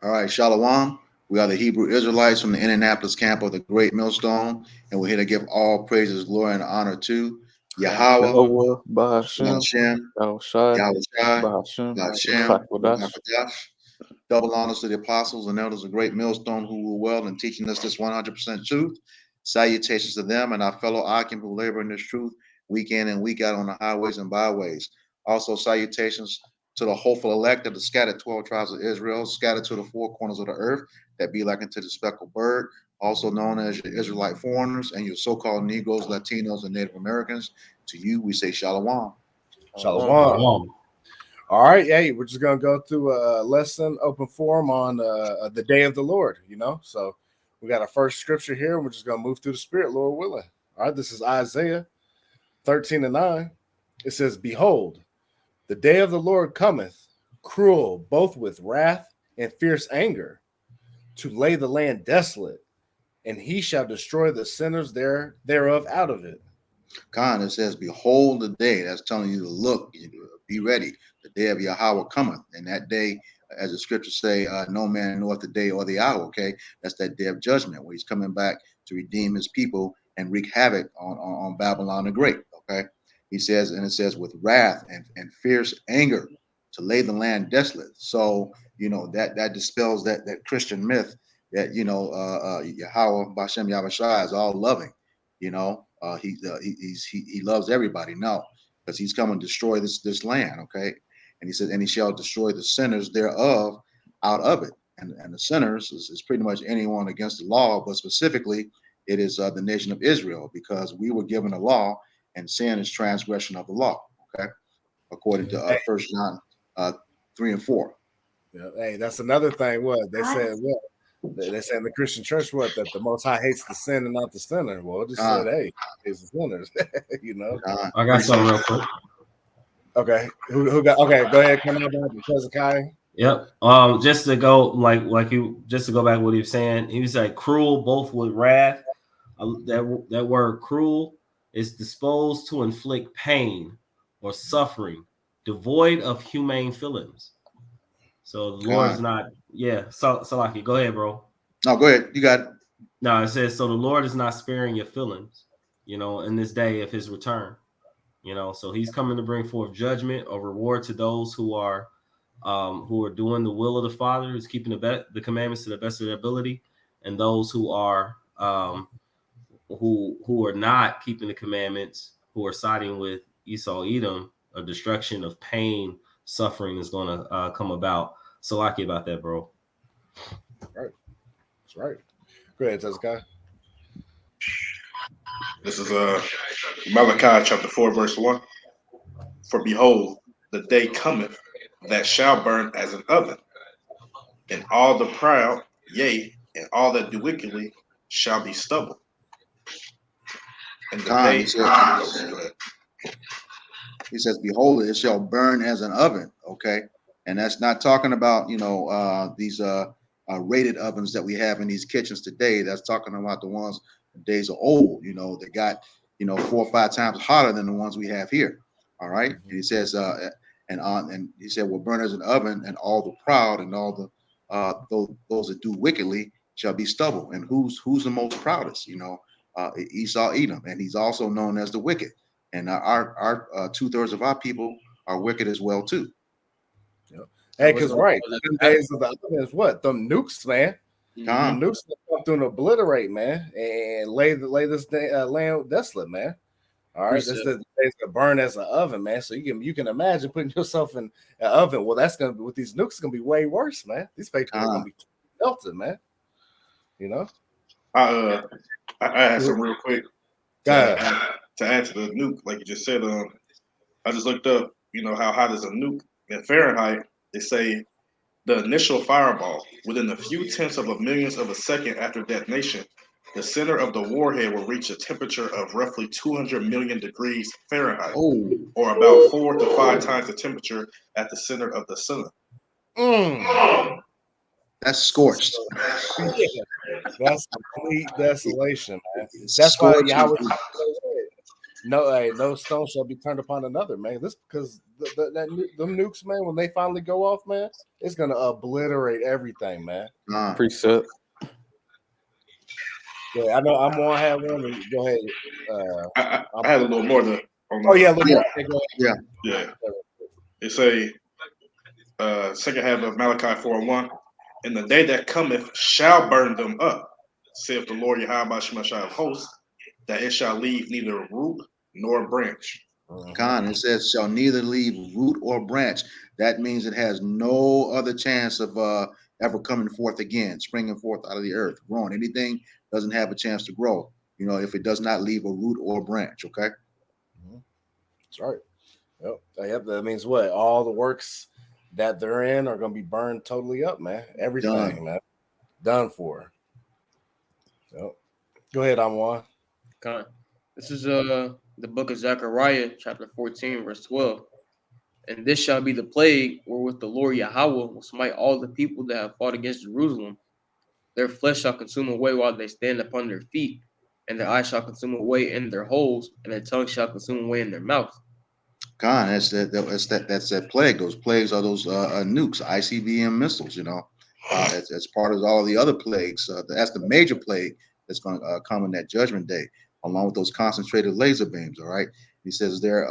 All right, Shalom. We are the Hebrew Israelites from the Indianapolis camp of the Great Millstone, and we're here to give all praises, glory, and honor to Yahweh, Hashem, Yahweh Shai, Double honors to the apostles and elders of Great Millstone who were well in teaching us this 100% truth. Salutations to them and our fellow occupants who labor in this truth week in and week out on the highways and byways. Also, salutations to the hopeful elect of the scattered 12 tribes of Israel, scattered to the four corners of the earth, that be like unto the speckled bird, also known as your Israelite foreigners and your so-called Negros, Latinos, and Native Americans. To you, we say Shalom. Shalom. All right, hey, we're just gonna go through a lesson, open forum on the day of the Lord. So we got our first scripture here, and we're just gonna move through the Spirit, Lord willing. All right, this is Isaiah 13:9. It says, "Behold, the day of the Lord cometh, cruel, both with wrath and fierce anger, to lay the land desolate, and he shall destroy the sinners thereof out of it." God, it says, "Behold the day." That's telling you to look, be ready. The day of Yahweh cometh, and that day, as the scriptures say, no man knoweth the day or the hour. Okay, that's that day of judgment where he's coming back to redeem his people and wreak havoc on Babylon the Great. Okay, he says, and it says, with wrath and fierce anger to lay the land desolate. So that dispels that Christian myth that Yahweh Bashem Yahweh is all loving. He loves everybody. No, because he's coming to destroy this land. Okay, and he said, and he shall destroy the sinners thereof out of it. And the sinners is pretty much anyone against the law, but specifically it is the nation of Israel, because we were given a law, and sin is transgression of the law. Okay, according to 1 John 3 and 4. Yeah, hey, that's another thing. What they said? What they said in the Christian church? What, that the Most High hates the sin and not the sinner? Well, it just said, hey, it's the sinners. I got something real quick. Okay, who got? Okay, go ahead. Come on, Hezekiah. Yep. Just to go just to go back to what he was saying. He was like cruel, both with wrath. That word cruel is disposed to inflict pain or suffering, devoid of humane feelings. So the Lord is not. Yeah. Salaki, go ahead, bro. No, go ahead. You got it. No, it says, so the Lord is not sparing your feelings, in this day of his return. So he's coming to bring forth judgment or reward to those who are doing the will of the Father, who's keeping the commandments to the best of their ability, and those who are who are not keeping the commandments, who are siding with Esau, Edom, a destruction of pain, suffering is going to come about. So lucky about that, bro. Right. That's right. Go ahead, Hezekiah. This is Malachi chapter 4, verse 1. "For behold, the day cometh that shall burn as an oven, and all the proud, yea, and all that do wickedly shall be stubble." And the day, he says, "Behold, it shall burn as an oven." Okay, and that's not talking about these rated ovens that we have in these kitchens today. That's talking about the ones days of old. That got 4 or 5 times hotter than the ones we have here. All right, and he says, and he said, "will burn as an oven, and all the proud and all the those that do wickedly shall be stubble." And who's the most proudest? Esau, Edom, and he's also known as the wicked. And our 2/3 of our people are wicked as well too. Yep. Hey, because the days of the oven is what? Them nukes, man. Them nukes come through and obliterate, man, and lay this land desolate, man. All right, this is the days to burn as an oven, man. So you can imagine putting yourself in an oven. Well, that's gonna be with these nukes. It's gonna be way worse, man. These people are gonna be melted, man. I had some real quick to add to the nuke, like you just said. I just looked up, how hot is a nuke in Fahrenheit. They say the initial fireball, within a few tenths of a millionth of a second after detonation, the center of the warhead will reach a temperature of roughly 200 million degrees Fahrenheit, or about 4 to 5 times the temperature at the center of the sun. That's scorched. Yeah, that's complete desolation, man. That's why Yahweh. no stone shall be turned upon another, man. This because them nukes, man, when they finally go off, man, it's gonna obliterate everything, man. Precept. Yeah, I know. I'm gonna have one. Go ahead. I had a little more to. Oh yeah, look. Yeah. Okay, go ahead. Yeah. It's a second half of Malachi 4:1. In the day that cometh shall burn them up, saith the Lord Yahweh Shemashah of hosts, that it shall leave neither root nor branch. Khan, it says shall neither leave root or branch. That means it has no other chance of ever coming forth again, springing forth out of the earth, growing. Anything doesn't have a chance to grow, if it does not leave a root or branch. Okay. That's right. Yep. That means what? All the works that they're in are going to be burned totally up, man. Everything, man. Done for. Yep. Go ahead, Amwan. This is the book of Zechariah, chapter 14, verse 12. And this shall be the plague wherewith the Lord Yahweh will smite all the people that have fought against Jerusalem. Their flesh shall consume away while they stand upon their feet, and their eyes shall consume away in their holes, and their tongue shall consume away in their mouth. Khan, that's that plague. Those plagues are those nukes, ICBM missiles. It's part of all the other plagues. That's the major plague that's going to come in that judgment day, along with those concentrated laser beams. All right. He says they're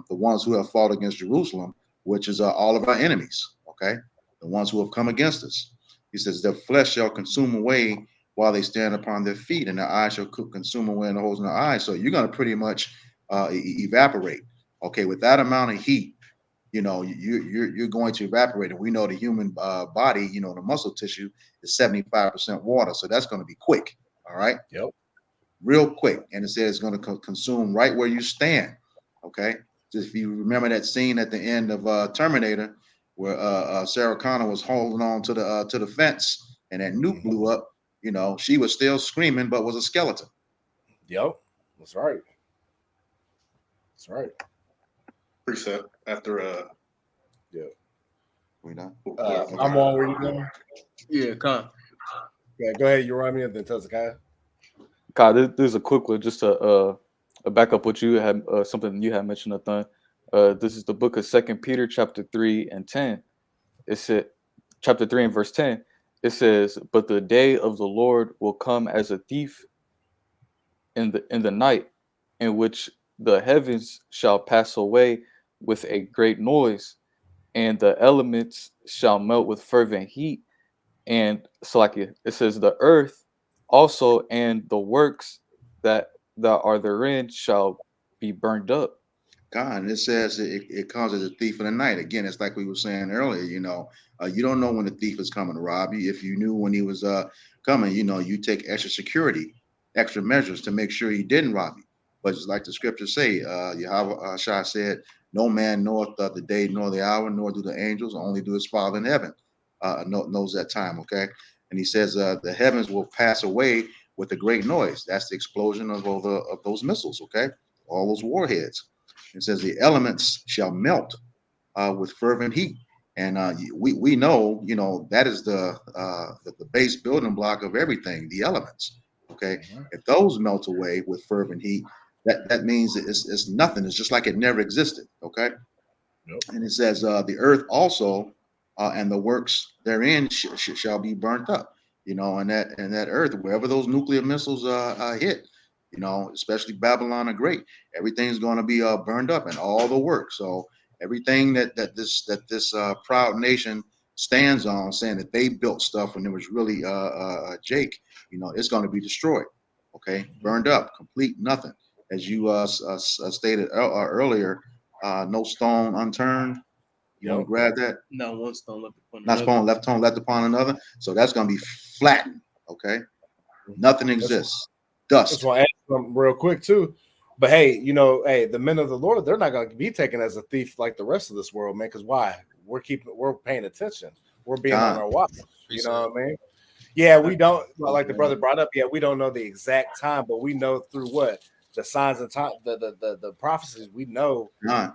the ones who have fought against Jerusalem, which is all of our enemies. Okay. The ones who have come against us. He says their flesh shall consume away while they stand upon their feet, and their eyes shall consume away in the holes in their eyes. So you're going to pretty much evaporate. Okay. With that amount of heat, you're going to evaporate. And we know the human body, the muscle tissue is 75% water. So that's going to be quick. All right. Yep. Real quick. And it says it's going to consume right where you stand. Okay. Just if you remember that scene at the end of Terminator, where Sarah Connor was holding on to the fence and that nuke blew up, she was still screaming, but was a skeleton. Yep. That's right. That's right. Precept after yeah. We done. I'm on where you going? Yeah, come. Yeah, go ahead, you run me and then Hezekiah. God, there's a quick one just to back up what you had something you had mentioned, Nathan. This is the book of 2 Peter chapter 3 and 10. It said chapter 3 and verse 10. It says, "But the day of the Lord will come as a thief in the night, in which the heavens shall pass away with a great noise, and the elements shall melt with fervent heat, and Salakia, it says the earth also and the works that are therein shall be burned up." God, it says it comes as a thief in the night. Again, it's like we were saying earlier. You don't know when the thief is coming to rob you. If you knew when he was coming, you take extra security, extra measures to make sure he didn't rob you. But just like the scriptures say, Yahweh Shah said, "No man knoweth the day nor the hour, nor do the angels, only do his Father in heaven knows that time." Okay, and he says the heavens will pass away with a great noise. That's the explosion of those missiles. Okay, all those warheads. It says the elements shall melt with fervent heat, and we know that is the base building block of everything. The elements. Okay, if those melt away with fervent heat, that means it's nothing. It's just like it never existed. Okay, and it says the earth also and the works therein shall be burnt up. And that earth, wherever those nuclear missiles hit. Especially Babylon the Great, everything's going to be burned up and all the work. So everything that this proud nation stands on, saying that they built stuff when it was really Jake, it's going to be destroyed. Okay, burned up, complete nothing. As you stated earlier, no stone unturned. You want to grab that? No, one stone left upon Not stone left upon another. So that's going to be flattened. Okay, nothing exists. Dust. Just want to ask them real quick too. But hey, the men of the Lord, they're not going to be taken as a thief like the rest of this world, man. Because why? We're paying attention. We're being on our watch. You know what I mean? Yeah, we don't, like the brother brought up. Yeah, we don't know the exact time, but we know through what the signs and time, the prophecies. We know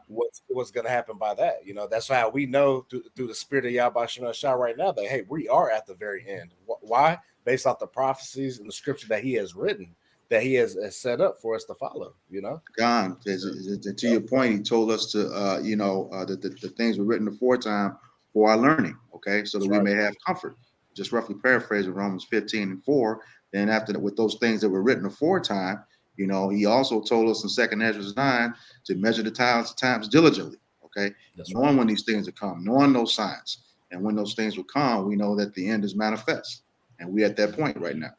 what's going to happen by that. That's how we know through the spirit of Yahweh Shah right now that hey, we are at the very end. Why? Based off the prophecies and the scripture that He has written. that he has set up for us to follow, you know. God, to your point, he told us to, the things were written aforetime for our learning, okay, so that we may have comfort. Just roughly paraphrasing Romans 15:4. Then after that, with those things that were written aforetime, you know, he also told us in 2nd Ezra 9 to measure the times diligently, okay, knowing when these things will come, knowing those signs, and when those things will come, we know that the end is manifest, and we're at that point right now.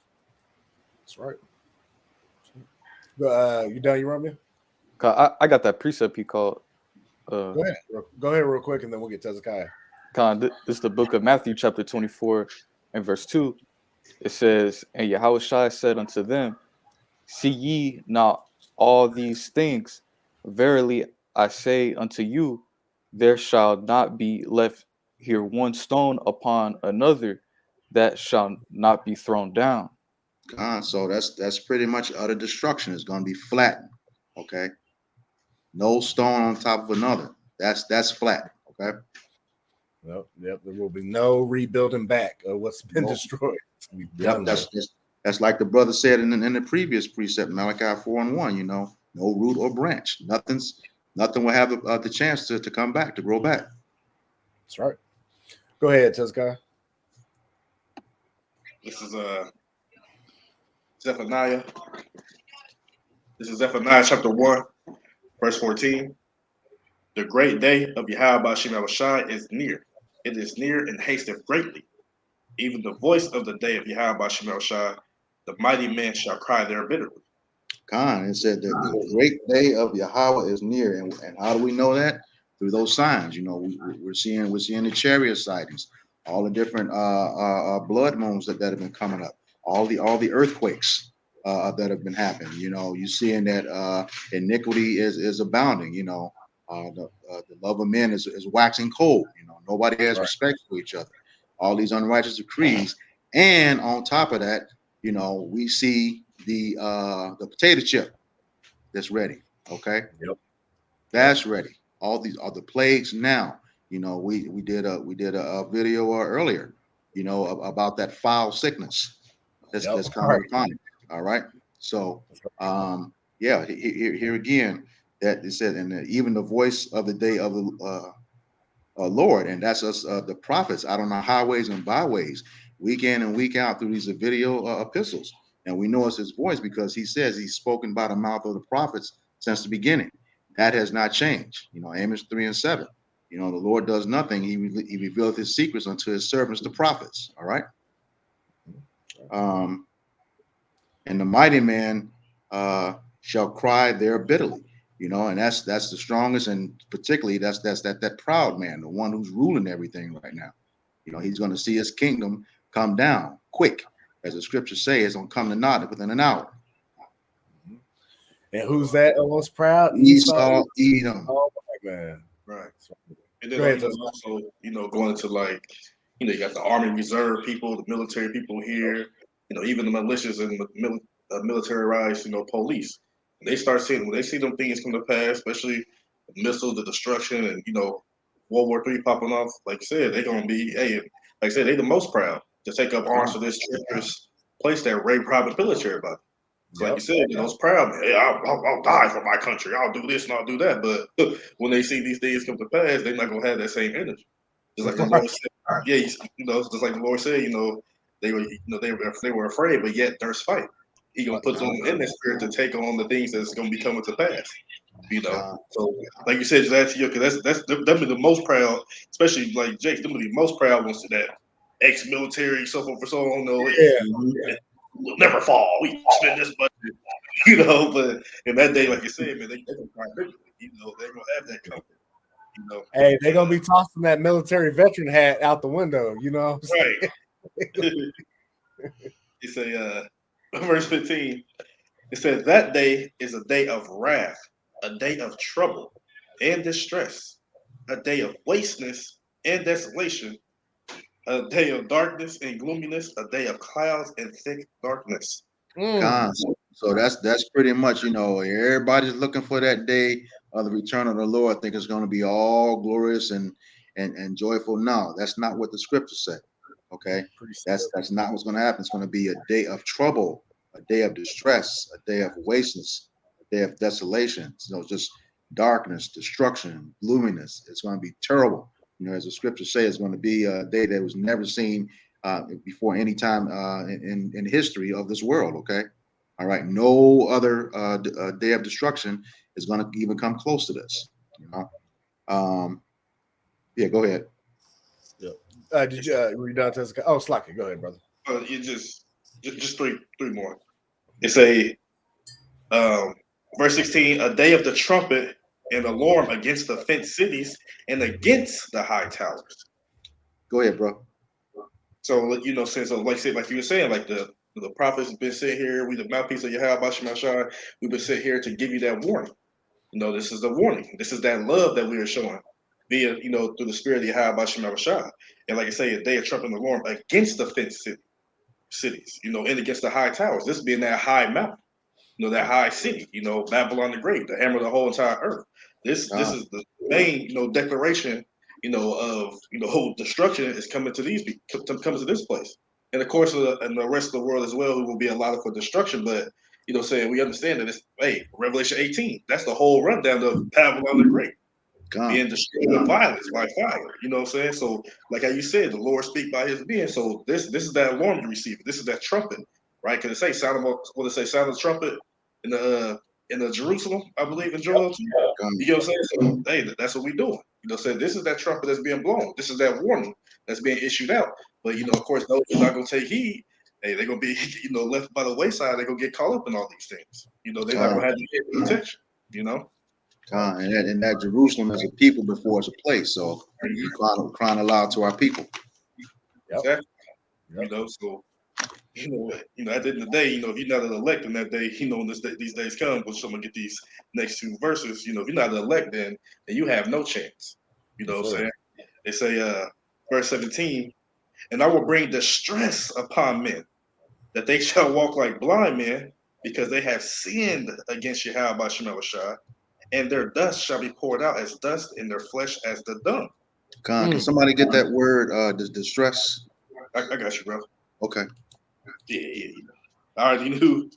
That's right. You done, you run me? I got that precept he called. Go ahead real quick, and then we'll get to Hezekiah. This is the book of Matthew, chapter 24, and verse 2. It says, and Yahushua said unto them, see ye not all these things? Verily I say unto you, there shall not be left here one stone upon another that shall not be thrown down. So that's pretty much utter destruction. It's going to be flattened, okay? No stone on top of another. That's flat, okay? Yep. There will be no rebuilding back of what's been destroyed. Yep, that's like the brother said in the previous precept, Malachi 4:1. You know, no root or branch. Nothing will have the chance to come back, to grow back. That's right. Go ahead, Hezekiah. This is Zephaniah. This is Zephaniah chapter 1, verse 14. The great day of Yahweh Shai is near. It is near and hasteth greatly. Even the voice of the day of Yahweh Shai, the mighty man shall cry there bitterly. It said that the great day of Yahweh is near, and how do we know that? Through those signs. You know, we're seeing the chariot sightings, all the different blood moons that have been coming up, all the earthquakes that have been happening. You know, you're seeing that iniquity is abounding. You know, the love of men is waxing cold. You know, nobody has respect for each other. All these unrighteous decrees, and on top of that, you know, we see the potato chip that's ready. Okay, that's ready. All these are the plagues now. You know, we did a video earlier, you know, about that foul sickness that's coming upon it. All right, so here again, that it said, and even the voice of the day of the Lord, and that's us, the prophets, out on the highways and byways, week in and week out through these video epistles. And we know it's his voice because he says he's spoken by the mouth of the prophets since the beginning. That has not changed. You know, Amos 3:7. You know, the Lord does nothing. He revealed his secrets unto his servants, the prophets. All right. And the mighty man shall cry there bitterly. You know, and that's the strongest, and particularly that's that proud man, the one who's ruling everything right now. You know, he's going to see his kingdom come down quick, as the scriptures say, it's going to come to naught within an hour. And who's that most proud? Esau, Edom. Oh my man, right. And then also, you know, going into like, you know, you got the Army Reserve people, the military people here, you know, even the militias and the militarized, you know, police. They start seeing, when they see them things come to pass, especially the missiles, the destruction, and, you know, World War III popping off, like I said, they're going to be, hey, like I said, they the most proud to take up arms for this treacherous place that rape, rob, and pillage everybody. So like you said, they're most proud, man, hey, I'll die for my country, I'll do this and I'll do that. But when they see these things come to pass, they're not going to have that same energy. Just like the Lord said, you know, just like the Lord said, you know, they were afraid, but yet there's fight. He gonna put them in the spirit to take on the things that's gonna be coming to pass. You know, so like you said, that's because that's definitely the most proud, especially like Jake. Them are the most proud ones to that ex-military, so forth for so on. We'll never fall. We spend this budget, you know. But in that day, like you said, man, they gonna cry bigly. You know, they're gonna have that comfort. You know, hey, they're gonna be tossing that military veteran hat out the window. You know, right? It's a. Verse 15, it says, that day is a day of wrath, a day of trouble and distress, a day of wasteness and desolation, a day of darkness and gloominess, a day of clouds and thick darkness. So that's pretty much, you know, everybody's looking for that day of the return of the Lord. I think it's going to be all glorious and joyful. No, that's not what the scriptures say. Okay, that's not what's going to happen. It's going to be a day of trouble a day of distress, a day of wasteness, a day of desolation. Just darkness, destruction, gloominess. It's going to be terrible. As the scriptures say, it's going to be a day that was never seen before any time in history of this world. Okay. All right. No other day of destruction is going to even come close to this. Yeah, go ahead. Yeah. Did you were you done? Oh, Slacky, go ahead, brother. You just three more. It's a verse 16, a day of the trumpet and alarm against the fenced cities and against the high towers. Go ahead, bro. So since like you were saying, like the prophets have been sitting here, we the mouthpiece of Yahweh Shemashai, we've been sitting here to give you that warning. This is the warning. This is that love that we are showing via, through the spirit of Yahweh Shemashai. And like I say, a day of trumpet and alarm against the fenced cities, and against the high towers. This being that high mountain, that high city, Babylon the Great, the hammer of the whole entire earth. This is the main, declaration, of whole destruction is coming to coming to this place. And of course, and the rest of the world as well, who will be allotted for destruction. But saying we understand that it's Revelation 18. That's the whole rundown of Babylon the Great. Being destroyed with violence by fire. You know what I'm saying? So, like how you said, the Lord speak by his being. So this is that alarm you receive. This is that trumpet, right? Because it say sound of the trumpet in the Jerusalem, I believe in Joel 2. You know what I'm saying? So hey, that's what we doing. So this is that trumpet that's being blown. This is that warning that's being issued out. But of course, those who are not gonna take heed, hey, they're gonna be left by the wayside. They're gonna get caught up in all these things. They're not gonna have the protection. And that Jerusalem is a people before it's a place. So we're crying aloud to our people. Exactly. So at the end of the day, if you're not an elect in that day, when these days come, which I'm gonna get these next two verses, if you're not an elect, then you have no chance. What I'm saying? They say, verse 17, and I will bring distress upon men, that they shall walk like blind men, because they have sinned against Yahweh Shemashai, and their dust shall be poured out as dust, and their flesh as the dung. Can somebody get that word, distress? I got you, bro. Okay. Yeah. I already knew.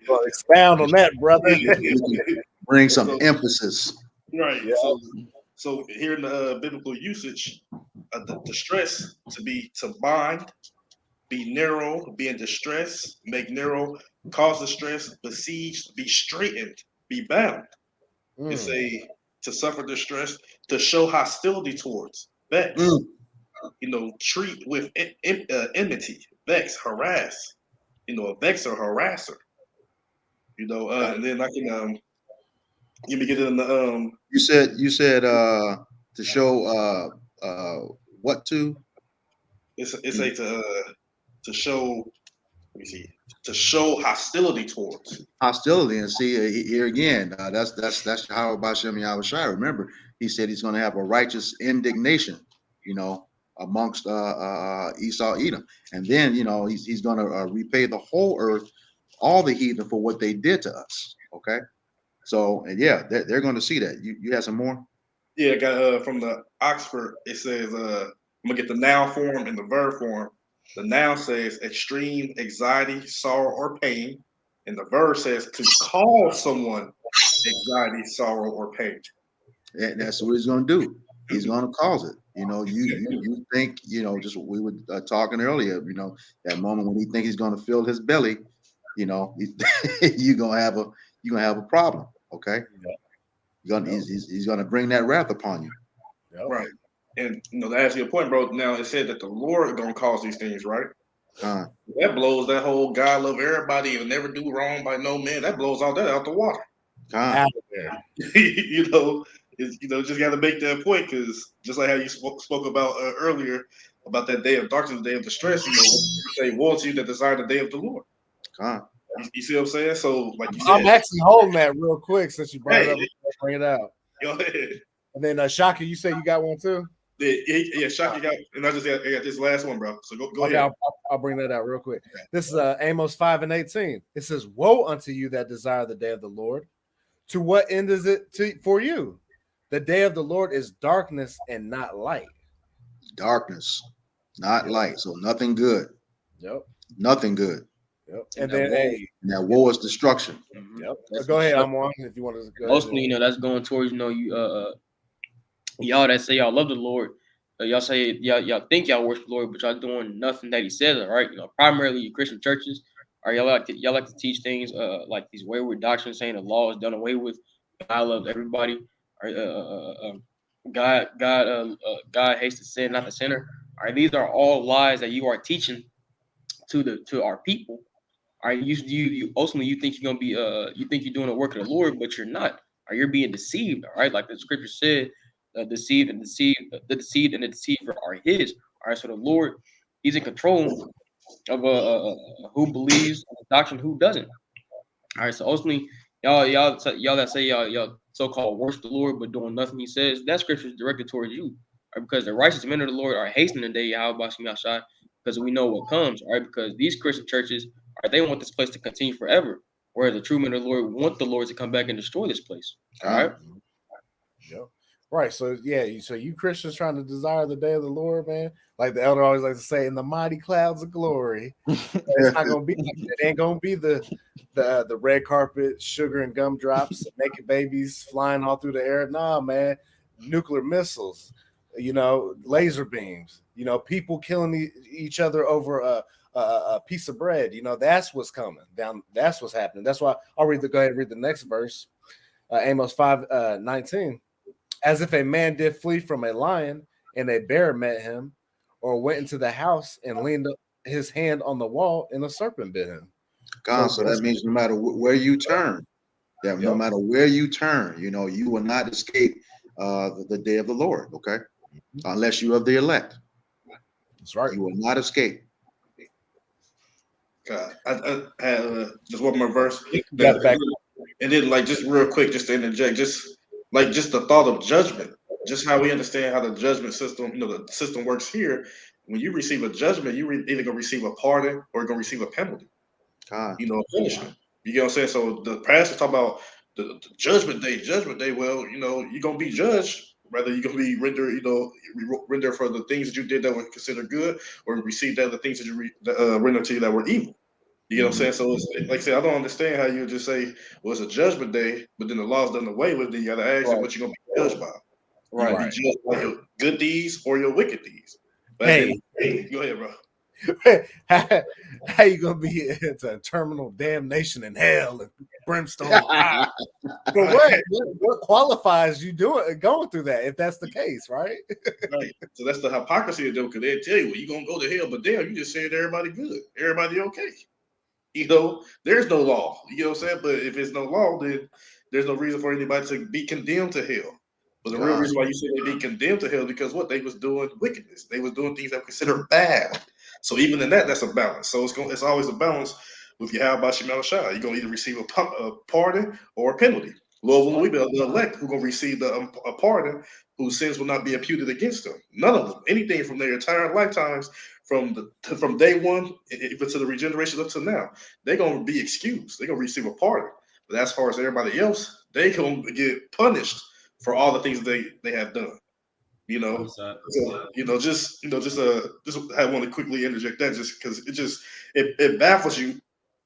Well, expound on that, brother. Bring some emphasis. Right. Yeah. So here in the biblical usage, the distress to bind, be narrow, be in distress, make narrow, cause distress, besieged, be straightened, be bound. It's to suffer distress, to show hostility towards, vex, treat with enmity, vex, harass, a vex or harasser. And then I can let me get it in the You said to show what to? It's a to show. Let me see. To show hostility towards. Hostility, and see here again. That's how about Shem Yahushua. Remember, he said he's going to have a righteous indignation, amongst Esau, Edom, and then he's going to repay the whole earth, all the heathen for what they did to us. Okay, so and yeah, they're going to see that. You have some more? Yeah, I got from the Oxford. It says I'm gonna get the noun form and the verb form. The noun says extreme anxiety, sorrow, or pain, and the verb says to cause someone anxiety, sorrow, or pain. And that's what he's going to do. He's going to cause it. You think, just what we were talking earlier, that moment when he think he's going to fill his belly, you're going to have a problem. Okay. He's going to bring that wrath upon you. Right. And, to answer your point, bro, now it said that the Lord going to cause these things, right? That blows that whole God love everybody and never do wrong by no man. That blows all that out the water. Out of there. Just got to make that point, because just like how you spoke about earlier about that day of darkness, the day of distress, say, woe to you that desire the day of the Lord. You see what I'm saying? So, like you said, I'm actually holding that real quick since you brought it up. Bring it out. Go ahead. And then Shaka, you say you got one too? Yeah, Shaka got, and I got this last one, bro. So go okay, ahead. I'll bring that out real quick. This is Amos 5:18. It says, "Woe unto you that desire the day of the Lord. To what end is it for you? The day of the Lord is darkness and not light." Darkness, not light. So nothing good. Yep. Nothing good. Yep. And And then, hey, And that war is destruction. yep. That's Go ahead, destruction. I'm on. If you want to go Mostly, ahead. that's going towards, you y'all that say y'all love the Lord, y'all say y'all think y'all worship the Lord, but y'all doing nothing that He says. All right, primarily your Christian churches, or y'all like to teach things like these wayward doctrines, saying the law is done away with. God loves everybody. Or God hates the sin, not the sinner. All right, these are all lies that you are teaching to our people. All right, you ultimately you think you're gonna be you think you're doing the work of the Lord, but you're not. Or you're being deceived. All right, like the scripture said, the deceived and the deceiver are His. All right, so the Lord, He's in control of who believes the doctrine, who doesn't. All right, so ultimately, y'all that say y'all so-called worship the Lord but doing nothing He says, that scripture is directed towards you. All right, because the righteous men of the Lord are hastening the day Yahweh Shai, because we know what comes. All right, because these Christian churches they want this place to continue forever, whereas the true men of the Lord want the Lord to come back and destroy this place. All right. Yep. Right. So yeah, so you Christians trying to desire the day of the Lord, man. Like the elder always likes to say, in the mighty clouds of glory. It's not gonna be like that. It ain't gonna be the red carpet, sugar and gumdrops, naked babies flying all through the air. Nah, man. Nuclear missiles, laser beams, people killing each other over a piece of bread. That's what's coming down. That's what's happening. That's why I'll go ahead and read the next verse. Amos 5:19. As if a man did flee from a lion and a bear met him, or went into the house and leaned his hand on the wall and a serpent bit him. God, so that means no matter where you turn, no matter where you turn, you will not escape the day of the Lord, okay? Unless you are the elect. That's right. You will not escape. God, I had just one more verse. And then, just real quick, just to interject, just the thought of judgment, just how we understand how the judgment system, the system works here. When you receive a judgment, you either gonna receive a pardon or gonna receive a penalty. God. Punishment. You get what I'm saying? So the pastor talk about the judgment day. Well, you're gonna be judged. Whether you're gonna be render for the things that you did that were considered good, or receive the things that you render to you that were evil. You get what I'm saying? So it's, like I said, I don't understand how you just say, well, it's a judgment day, but then the law's done away with. Then you got to ask what you're gonna be judged by. You're gonna be judged by your good deeds or your wicked deeds. But hey, go ahead, bro. How you gonna be into terminal damnation in hell and brimstone? But what qualifies you going through that if that's the case, right? Right. So that's the hypocrisy of them, because they tell you, well, you're gonna go to hell, but damn, you just said everybody good, everybody okay. There's no law. You know what I'm saying? But if there's no law, then there's no reason for anybody to be condemned to hell. But the real reason why you say they be condemned to hell because what they was doing wickedness. They was doing things that were considered bad. So even in that's a balance. So it's always a balance with your how about your Shai. You're gonna either receive a pardon or a penalty. Lord will we be the elect who gonna receive a pardon, whose sins will not be imputed against them. None of them. Anything from their entire lifetimes, from day one, even to the regeneration up to now, they're gonna be excused. They're gonna receive a pardon. But as far as everybody else, they gonna get punished for all the things they have done. Just I want to quickly interject that just because it baffles you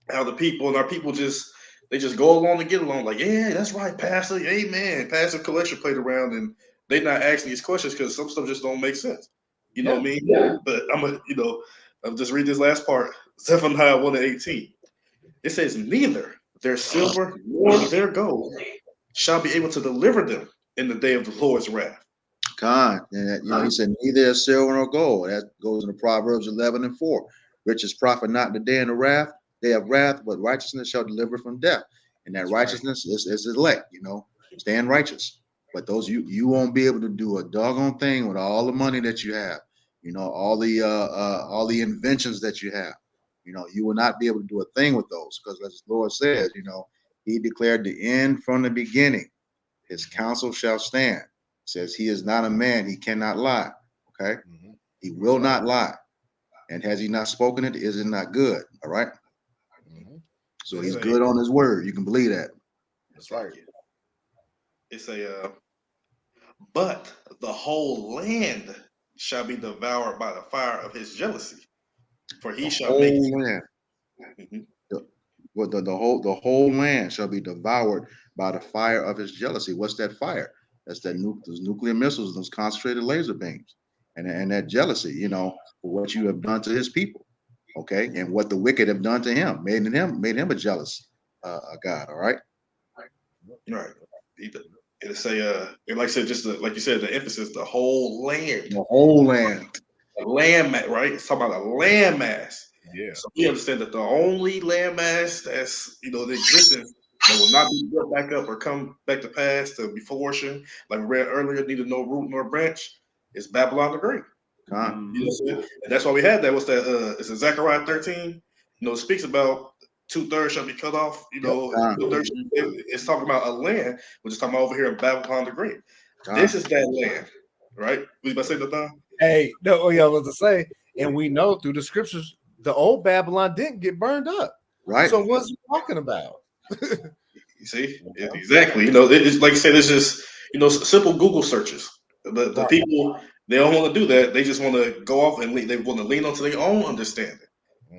how the people and our people they just go along to get along, like, yeah, that's right, Pastor, amen. Passive collection played around, and they not asking these questions because some stuff just don't make sense. You know what I mean? Yeah. But I'll just read this last part, Zephaniah 1:18. It says, neither their silver nor their gold shall be able to deliver them in the day of the Lord's wrath. God, and he said, neither silver nor gold. That goes into Proverbs 11:4. Riches profit not in the day of wrath, but righteousness shall deliver from death. And that righteousness is elect, stand righteous. But those you won't be able to do a doggone thing with all the money that you have, all the inventions that you have. You will not be able to do a thing with those, because as the Lord says, he declared the end from the beginning. His counsel shall stand. Says he is not a man, he cannot lie. Okay. He will not lie. And has he not spoken it, is it not good? All right. So he's good on his word. You can believe that. That's right. It's but the whole land shall be devoured by the fire of his jealousy. For he The shall make whole land. Mhm. The whole land shall be devoured by the fire of his jealousy. What's that fire? That's those nuclear missiles, those concentrated laser beams, and that jealousy, for what you have done to his people, okay, and what the wicked have done to him, made him a jealous God. All right. Right. It'll say, and like I said, like you said, the emphasis, the whole land. The whole land. A landmass, right? It's talking about a landmass. Yeah. So we understand that the only landmass that's the existence that will not be built back up or come back to pass to be flourishing, like we read earlier, neither no root nor branch, is Babylon the Great. Con. You know what I'm saying? And that's why we had that. What's that? It's in Zechariah 13. It speaks about 2/3 shall be cut off. Con. 2/3. It's talking about a land, which is talking about over here in Babylon the Great. Con. This is that land, right? We about to say that now? Hey, no, yeah, I was to say, and we know through the scriptures, the old Babylon didn't get burned up. Right. So what's he talking about? You see, exactly. It's like I said, it's just simple Google searches. The people, they don't want to do that. They just want to go off and they want to lean onto their own understanding,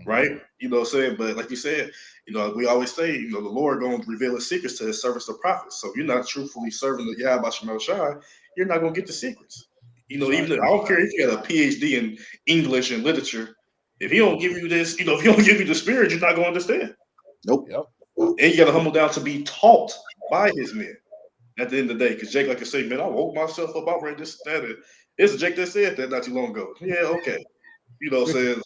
right? You know what I'm saying? But like you said, we always say, the Lord going to reveal his secrets to his servants, the prophets. So if you're not truthfully serving the Yahweh Shema Shai, you're not going to get the secrets. Even if, I don't care if you got a PhD in English and literature, if he don't give you this, if he don't give you the spirit, you're not going to understand. Nope. Yep. And you got to humble down to be taught by his men at the end of the day. Because Jake, like I say, man, I woke myself up, I read this, that. It's Jake that said that not too long ago. Yeah, okay. What I'm saying?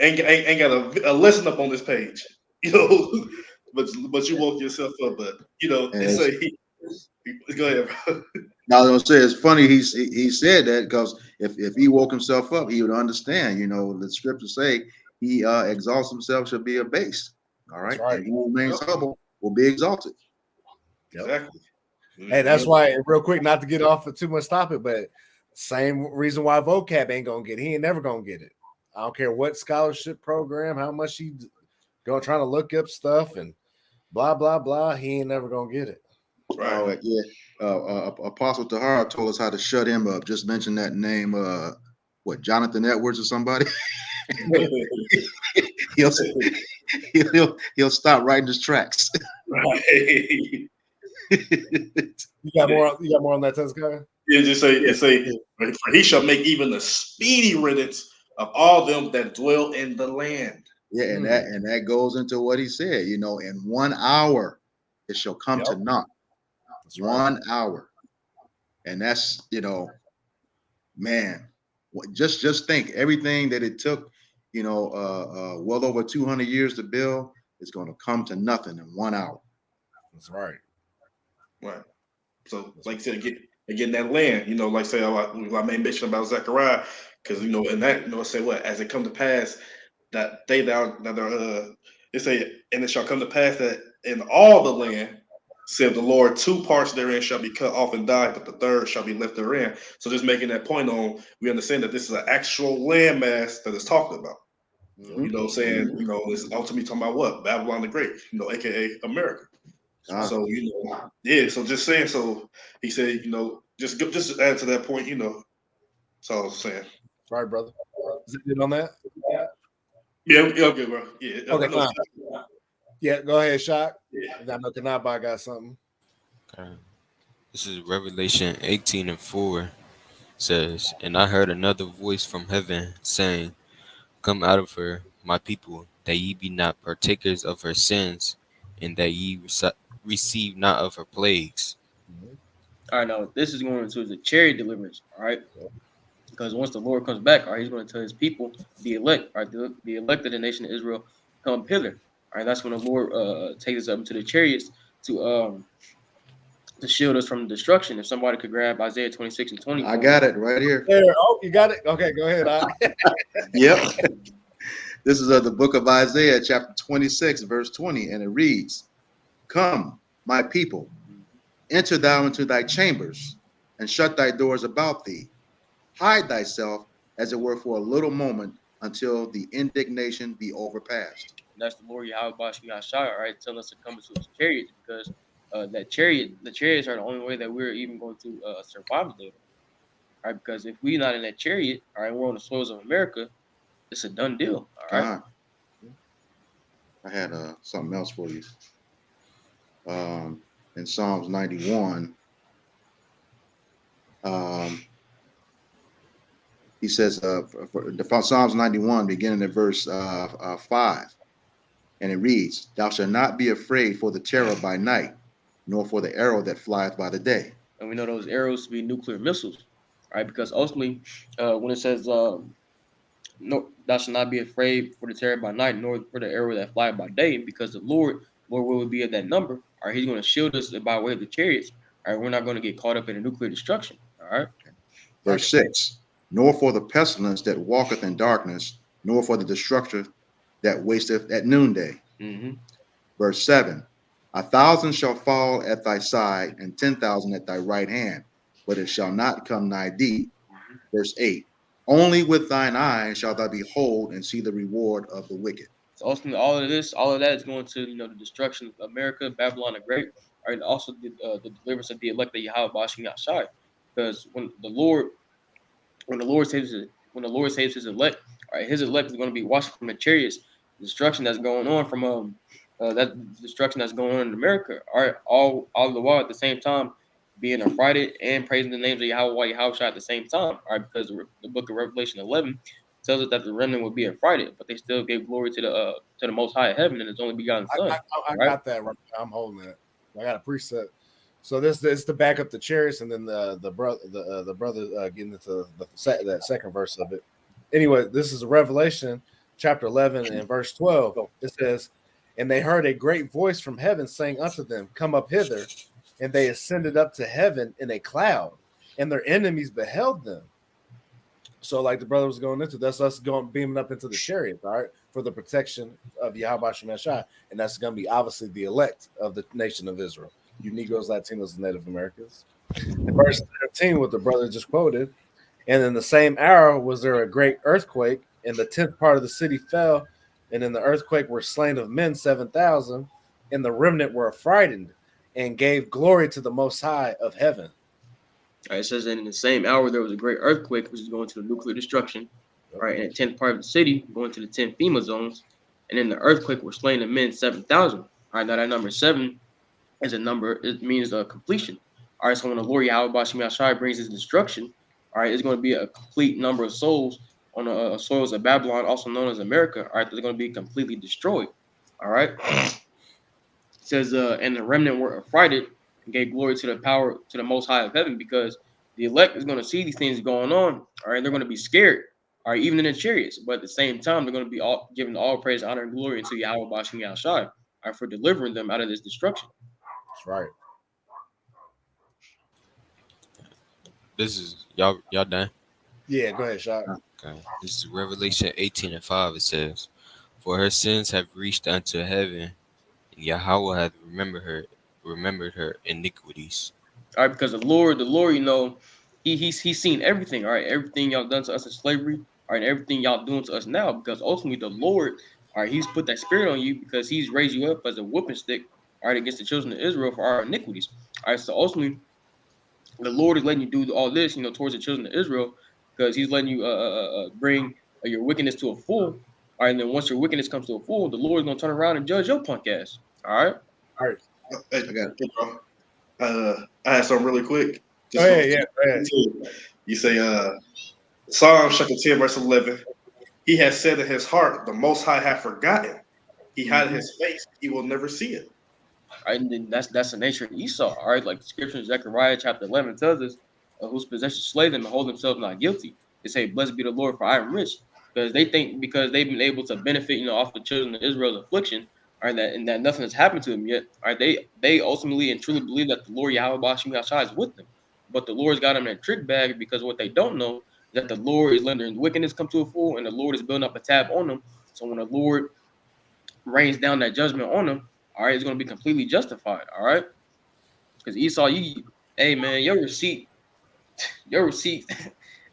Ain't got a lesson up on this page. But you woke yourself up. But, it's go ahead, bro. Now, I was gonna say it's funny he said that because if he woke himself up, he would understand. The scriptures say he exalts himself shall be abased. All right, right. and who remains humble will be exalted. Exactly. Hey, that's why, real quick, not to get off of too much topic, but same reason why vocab ain't gonna get it. He ain't never gonna get it. I don't care what scholarship program, how much he trying to look up stuff and blah blah blah. He ain't never gonna get it. Right. Yeah. Apostle Tahara told us how to shut him up. Just mention that name. Jonathan Edwards or somebody? he'll stop writing his tracks. Right. You got more on that, Tezca? Yeah, just say, for he shall make even the speedy riddance of all them that dwell in the land. Yeah, and that goes into what he said. In 1 hour it shall come to naught. That's 1 hour, and that's man. Just think everything that it took, well over 200 years to build is going to come to nothing in 1 hour. That's right. Right. So, like I said, again, that land, like say I made mention about Zechariah, because in that, say what, as it come to pass that they they say, and it shall come to pass that in all the land, said the Lord, 2 parts therein shall be cut off and die, but the third shall be left therein. So just making that point on, we understand that this is an actual landmass that is talked about. Mm-hmm. You know what I'm saying? It's ultimately talking about what? Babylon the Great, aka America. So so just saying. So he said, just add to that point, That's all I was saying. Right, brother. Is it on that? Yeah, okay, bro. Yeah, okay. Yeah, go ahead, Shock. Yeah. I know Kanaba got something. Okay. This is Revelation 18:4. Says, and I heard another voice from heaven saying, come out of her, my people, that ye be not partakers of her sins, and that ye receive not of her plagues. All right, now this is going into the chariot deliverance, all right? Because once the Lord comes back, all right, he's going to tell his people, the elect, all right, the elected the nation of Israel, come hither. All right, that's when the Lord takes us up into the chariots to shield us from destruction. If somebody could grab Isaiah 26 and 20. I got it right here. Oh, you got it? Okay, go ahead. Yep. This is the book of Isaiah, chapter 26, verse 20, and it reads, come, my people, enter thou into thy chambers, and shut thy doors about thee. Hide thyself, as it were, for a little moment, until the indignation be overpassed. And that's the Lord Yahweh Shai, all right, telling us to come into his chariots, because the chariots are the only way that we're even going to survive the day. All right, because if we're not in that chariot, all right, we're on the soils of America, it's a done deal. All right. I had something else for you. In Psalms 91, he says, for Psalms 91, beginning at verse 5, and it reads, "Thou shalt not be afraid for the terror by night, nor for the arrow that flieth by the day." And we know those arrows to be nuclear missiles, right? Because ultimately, when it says, "No, thou shalt not be afraid for the terror by night, nor for the arrow that flieth by day," because the Lord will be at that number. All right, He's going to shield us by way of the chariots. All right, we're not going to get caught up in a nuclear destruction. All right. Verse 6, "Nor for the pestilence that walketh in darkness, nor for the destruction that wasteth at noonday." Verse 7, "1,000 shall fall at thy side, and 10,000 at thy right hand, but it shall not come nigh thee." Verse 8, "Only with thine eyes shalt thou behold and see the reward of the wicked." So ultimately, all of that is going to the destruction of America, Babylon the Great, right? And also the deliverance of the elect that Yahweh Bashim Yashai. Because when the Lord saves his elect, all right, his elect is going to be washed from the chariots, the destruction that's going on from that destruction that's going on in America. All right, all the while at the same time being affrighted and praising the names of Yahweh at the same time. All right, because the book of Revelation 11 tells us that the remnant will be affrighted, but they still gave glory to the Most High of Heaven and His only begotten Son. I got that right now. I'm holding it. I got a preset. So this is to back up the chariots, and then the brother getting into that second verse of it. Anyway, this is Revelation chapter 11 and verse 12. It says, "And they heard a great voice from heaven saying unto them, Come up hither. And they ascended up to heaven in a cloud, and their enemies beheld them." So, like the brother was going into, that's us going beaming up into the chariot, all right, for the protection of Yahweh Shemashai, and that's going to be obviously the elect of the nation of Israel, you Negros, Latinos, and Native Americans. In verse 13, what the brother just quoted, "And in the same hour was there a great earthquake, and the 10th part of the city fell, and in the earthquake were slain of men 7,000, and the remnant were affrighted, and gave glory to the Most High of heaven." All right, it says that in the same hour there was a great earthquake, which is going to the nuclear destruction. All right, and the 10th part of the city going to the 10 FEMA zones, and in the earthquake were slain of men 7,000. All right, now that number 7 is a number. It means completion. All right, so when the Lord Yahweh Bashim Yashai brings His destruction, all right, it's going to be a complete number of souls on the soils of Babylon, also known as America. All right, they're going to be completely destroyed. All right. It says, "And the remnant were affrighted and gave glory to the power to the Most High of Heaven," because the elect is going to see these things going on. All right, they're going to be scared. All right, even in the chariots, but at the same time, they're going to be giving all praise, honor, and glory to Yahweh Bashim Yashai, all right, for delivering them out of this destruction. That's right. This is y'all done? Yeah, go ahead, Shot. Okay. This is Revelation 18 and 5. It says, "For her sins have reached unto heaven, and Yahweh hath remembered her iniquities." All right, because the Lord, he's seen everything. All right, everything y'all done to us in slavery. All right, and everything y'all doing to us now. Because ultimately, the Lord, all right, He's put that spirit on you because He's raised you up as a whooping stick, all right, against the children of Israel for our iniquities. All right, so ultimately, the Lord is letting you do all this, towards the children of Israel, because He's letting you bring your wickedness to a full. All right, and then once your wickedness comes to a full, the Lord is gonna turn around and judge your punk ass. All right. All right. Hey, I got it. I had something really quick. Go ahead. You say Psalms chapter 10, verse 11. "He has said in his heart, the Most High hath forgotten. He hid his face, he will never see it." All right, and then that's the nature of Esau. All right, like the scripture in Zechariah chapter 11 tells us, "Whose possessions slay them and hold themselves not guilty." They say, "Blessed be the Lord, for I am rich," because they think because they've been able to benefit, off the children of Israel's affliction, all right, that nothing has happened to them yet. All right, they ultimately and truly believe that the Lord Yahweh Bashim Yashai is with them, but the Lord's got them in a trick bag because what they don't know is that the Lord is letting wickedness come to a full, and the Lord is building up a tab on them. So when the Lord rains down that judgment on them, all right, it's going to be completely justified. All right, because Esau, hey man, your receipt,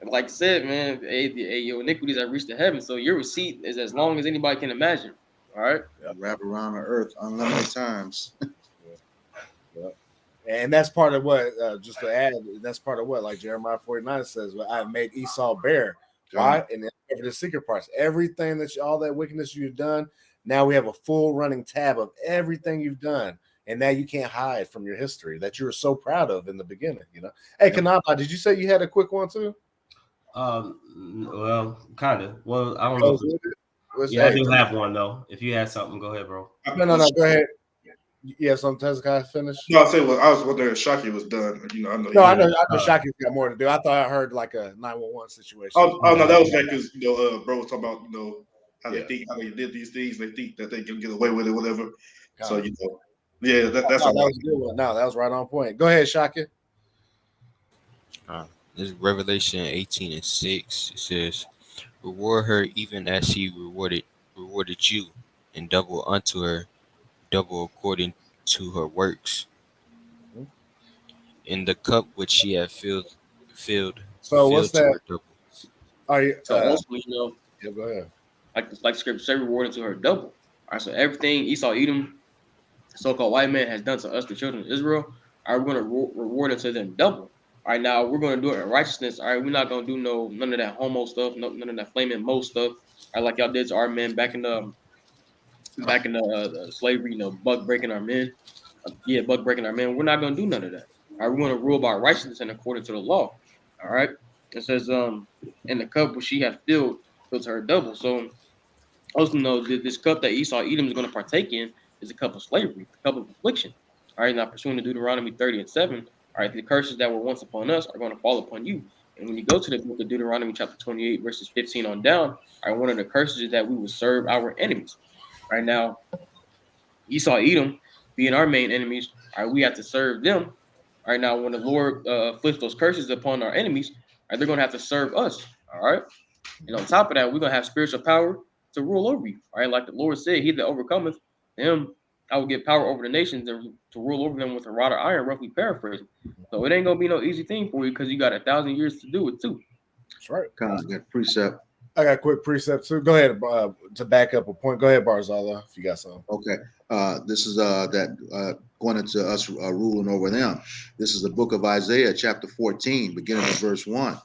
like I said, man, hey, your iniquities have reached the heaven, so your receipt is as long as anybody can imagine. All right, Wrap around the earth unlimited times. Yeah. And that's part of what, just to add, that's part of what, like Jeremiah 49 says, "I have made Esau bare right? And then for the secret parts, everything that all that wickedness you've done, now we have a full running tab of everything you've done. And now you can't hide from your history that you were so proud of in the beginning, you know. Hey, Kanaba, did you say you had a quick one too? Well, kind of. Well, I don't know. Yeah, I do have one though. If you had something, go ahead, bro. No, go ahead. Yeah, some Hezekiah finished. No, I was wondering if Shockey was done. You know, I know. I know Shockey's got more to do. I thought I heard like a 911 situation. Oh no, that was because bro was talking about how they think how they did these things. They think that they can get away with it, whatever. So yeah, that's that was a good one. No, that was right on point. Go ahead, Shockey. This is Revelation 18:6. It says, "Reward her even as she rewarded you, and double unto her, double according to her works. In the cup which she had filled." So what's that? Are you? So ultimately, go ahead. Like Scripture say, rewarded to her double. All right. So everything Esau, Edom, so-called white man, has done to us, the children of Israel, we're going to reward it to them double. All right, now we're going to do it in righteousness. All right, we're not going to do none of that homo stuff, none of that flaming mo stuff. All right, like y'all did to our men back in the slavery, buck breaking our men. Buck breaking our men. We're not going to do none of that. All right, we're going to rule by righteousness and according to the law. All right, it says in the cup which she hath filled to her double. So also know that this cup that Esau Edom is going to partake in is a cup of slavery, a cup of affliction. All right, now pursuing to Deuteronomy 30:7. All right, the curses that were once upon us are going to fall upon you. And when you go to the book of Deuteronomy chapter 28, verses 15 on down, all right, one of the curses is that we will serve our enemies. All right, now Esau Edom being our main enemies, all right, we have to serve them. All right, now when the Lord flips those curses upon our enemies, all right, they're going to have to serve us. All right, and on top of that, we're going to have spiritual power to rule over you. All right, like the Lord said, he that overcometh him, I will give power over the nations to rule over them with a rod of iron, roughly paraphrasing. So it ain't gonna be no easy thing for you because you got 1,000 years to do it too. That's right. Kind of good precept. I got a quick precept too. Go ahead to back up a point. Go ahead, Barzala, if you got something. Okay. This is going into us ruling over them. This is the book of Isaiah, chapter 14, beginning at verse 1.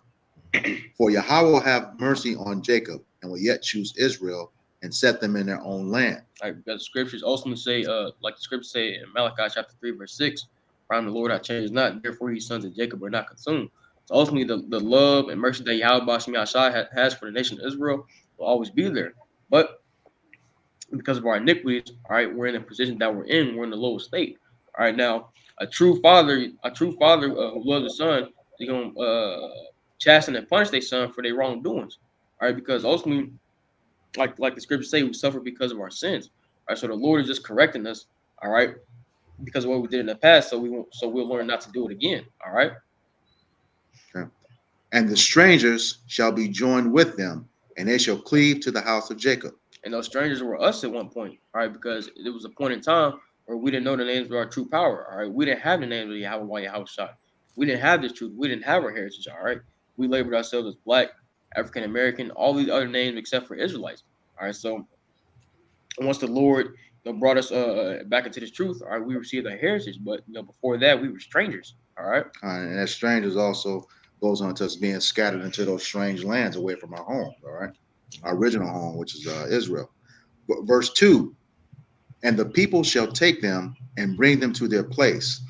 For Yahweh will have mercy on Jacob and will yet choose Israel and set them in their own land. All right, because the scriptures also say, like the scriptures say in Malachi chapter 3, verse 6, "From the Lord I change not, therefore his sons of Jacob are not consumed." So ultimately, the love and mercy that Yahweh has for the nation of Israel will always be there. But because of our iniquities, all right, we're in the position that we're in. We're in the lowest state. All right, now a true father who loves his son, is going to chasten and punish their son for their wrongdoings. All right, because ultimately, like the scriptures say, we suffer because of our sins. All right, so the Lord is just correcting us. All right, because of what we did in the past, so we'll learn not to do it again. All right. Okay. And the strangers shall be joined with them, and they shall cleave to the house of Jacob. And those strangers were us at one point, all right, because there was a point in time where we didn't know the names of our true power, all right. We didn't have the names of Yahweh shot. We didn't have this truth. We didn't have our heritage, all right. We labeled ourselves as Black, African American, all these other names except for Israelites, all right. So once the Lord brought us back into this truth, all right, we received our heritage, but before that we were strangers, all right. And as strangers also goes on to us being scattered into those strange lands away from our home, all right. Our original home, which is Israel. Verse 2, and the people shall take them and bring them to their place,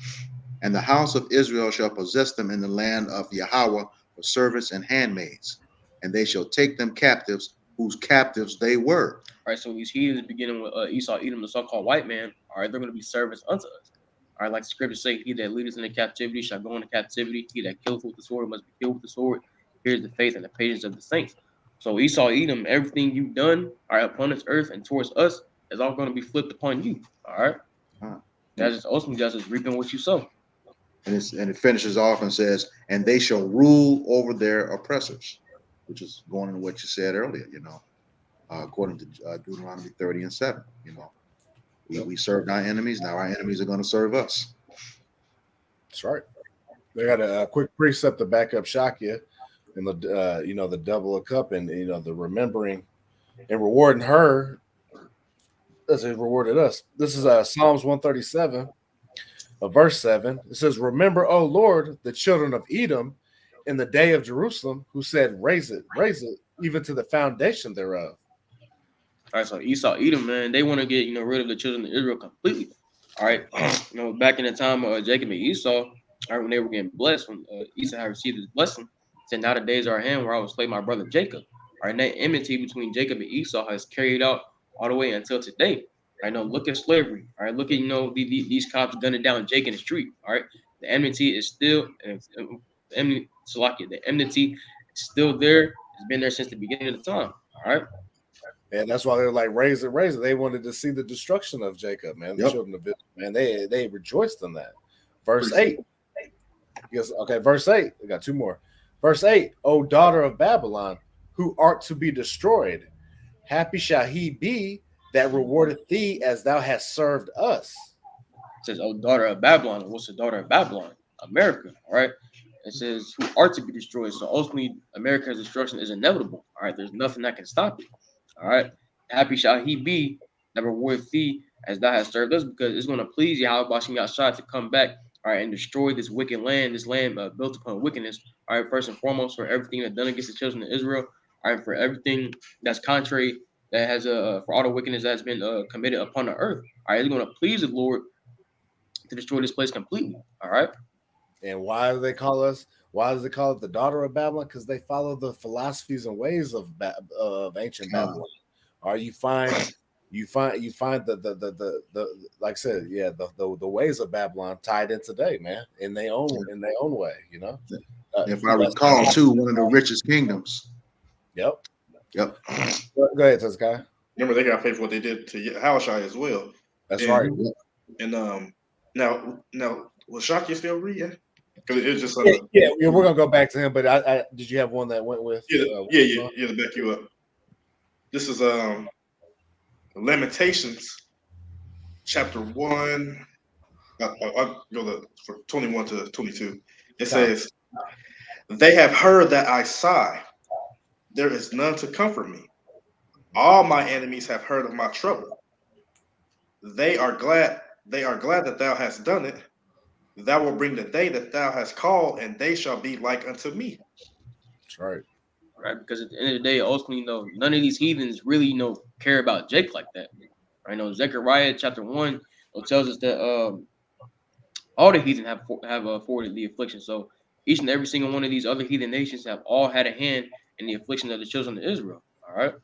and the house of Israel shall possess them in the land of Yahweh for servants and handmaids, and they shall take them captives, whose captives they were. All right, so these heathens, beginning with Esau, Edom, the so-called white man, all right, they're going to be servants unto us. All right, like the scriptures say, he that leadeth into captivity shall go into captivity. He that killeth with the sword must be killed with the sword. Here's the faith and the patience of the saints. So Esau, Edom, everything you've done, all right, upon this earth and towards us is all going to be flipped upon you. All right. That's just ultimately just reaping what you sow. And it finishes off and says, and they shall rule over their oppressors, which is going into what you said earlier, according to Deuteronomy 30:7. We served our enemies. Now our enemies are going to serve us. That's right. They got a quick precept to back up Shakia. And the double a cup and the remembering and rewarding her as it rewarded us. This is Psalms 137, verse 7. It says, "Remember, O Lord, the children of Edom, in the day of Jerusalem, who said, raise it, even to the foundation thereof. All right, so Esau, Edom, man, they want to get rid of the children of Israel completely. All right, back in the time of Jacob and Esau, all right, when they were getting blessed, when Esau had received his blessing, said, now the days are at hand where I will slay my brother Jacob. All right, and that enmity between Jacob and Esau has carried out all the way until today. All right, now look at slavery. All right, look at these cops gunning down Jake in the street. All right, the enmity is still the enmity is still there. It's been there since the beginning of the time. All right. And that's why they're like, raise it. They wanted to see the destruction of Jacob, man. The children of Israel, man. They rejoiced in that. Verse 8. Yes, okay, verse 8. We got two more. Verse 8. O daughter of Babylon, who art to be destroyed, happy shall he be that rewardeth thee as thou hast served us. It says, O daughter of Babylon. What's the daughter of Babylon? America. All right. It says, who are to be destroyed. So ultimately, America's destruction is inevitable. All right. There's nothing that can stop it. All right. Happy shall he be that rewardeth thee as thou hast served us, because it's going to please Yahweh Bashim Yahshua to come back, all right, and destroy this wicked land, this land built upon wickedness. All right. First and foremost, for everything that's done against the children of Israel. All right. For everything that's contrary, that has for all the wickedness that's been committed upon the earth. All right. It's going to please the Lord to destroy this place completely. All right. And why do they call us? Why does it call it the daughter of Babylon? Because they follow the philosophies and ways of ancient Babylon. Or you find the like I said, the ways of Babylon tied in today, man, in their own way, If I recall, too, one of the richest kingdoms. Yep. Go ahead, Tezkai. Remember, they got paid for what they did to Halashai as well. That's right. And now was Shaki still reading? Because it's just yeah, we're gonna go back to him. But I did you have one that went with? To back you up. This is Lamentations, chapter 1. I'll go from 21 to 22. It says, "They have heard that I sigh. There is none to comfort me. All my enemies have heard of my trouble. They are glad that thou hast done it. Thou will bring the day that thou hast called, and they shall be like unto me." That's right. Right, because at the end of the day, ultimately, none of these heathens really, care about Jake like that. Right, Zechariah chapter 1 tells us that all the heathen have forwarded the affliction. So each and every single one of these other heathen nations have all had a hand in the affliction of the children of Israel. All right.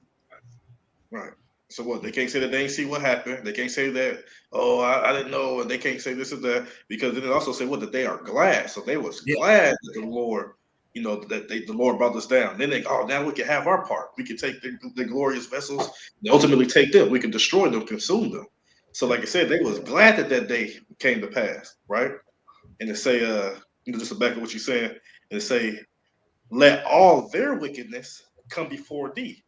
Right. So what? They can't say that they ain't see what happened. They can't say that, oh, I didn't know, and they can't say this or that, because then it also say that they are glad. So they was glad that the Lord, the Lord brought us down. Then now we can have our part. We can take the glorious vessels and ultimately take them. We can destroy them, consume them. So like I said, they was glad that day came to pass, right? And to say, just to back up what you're saying, and to say, let all their wickedness come before thee,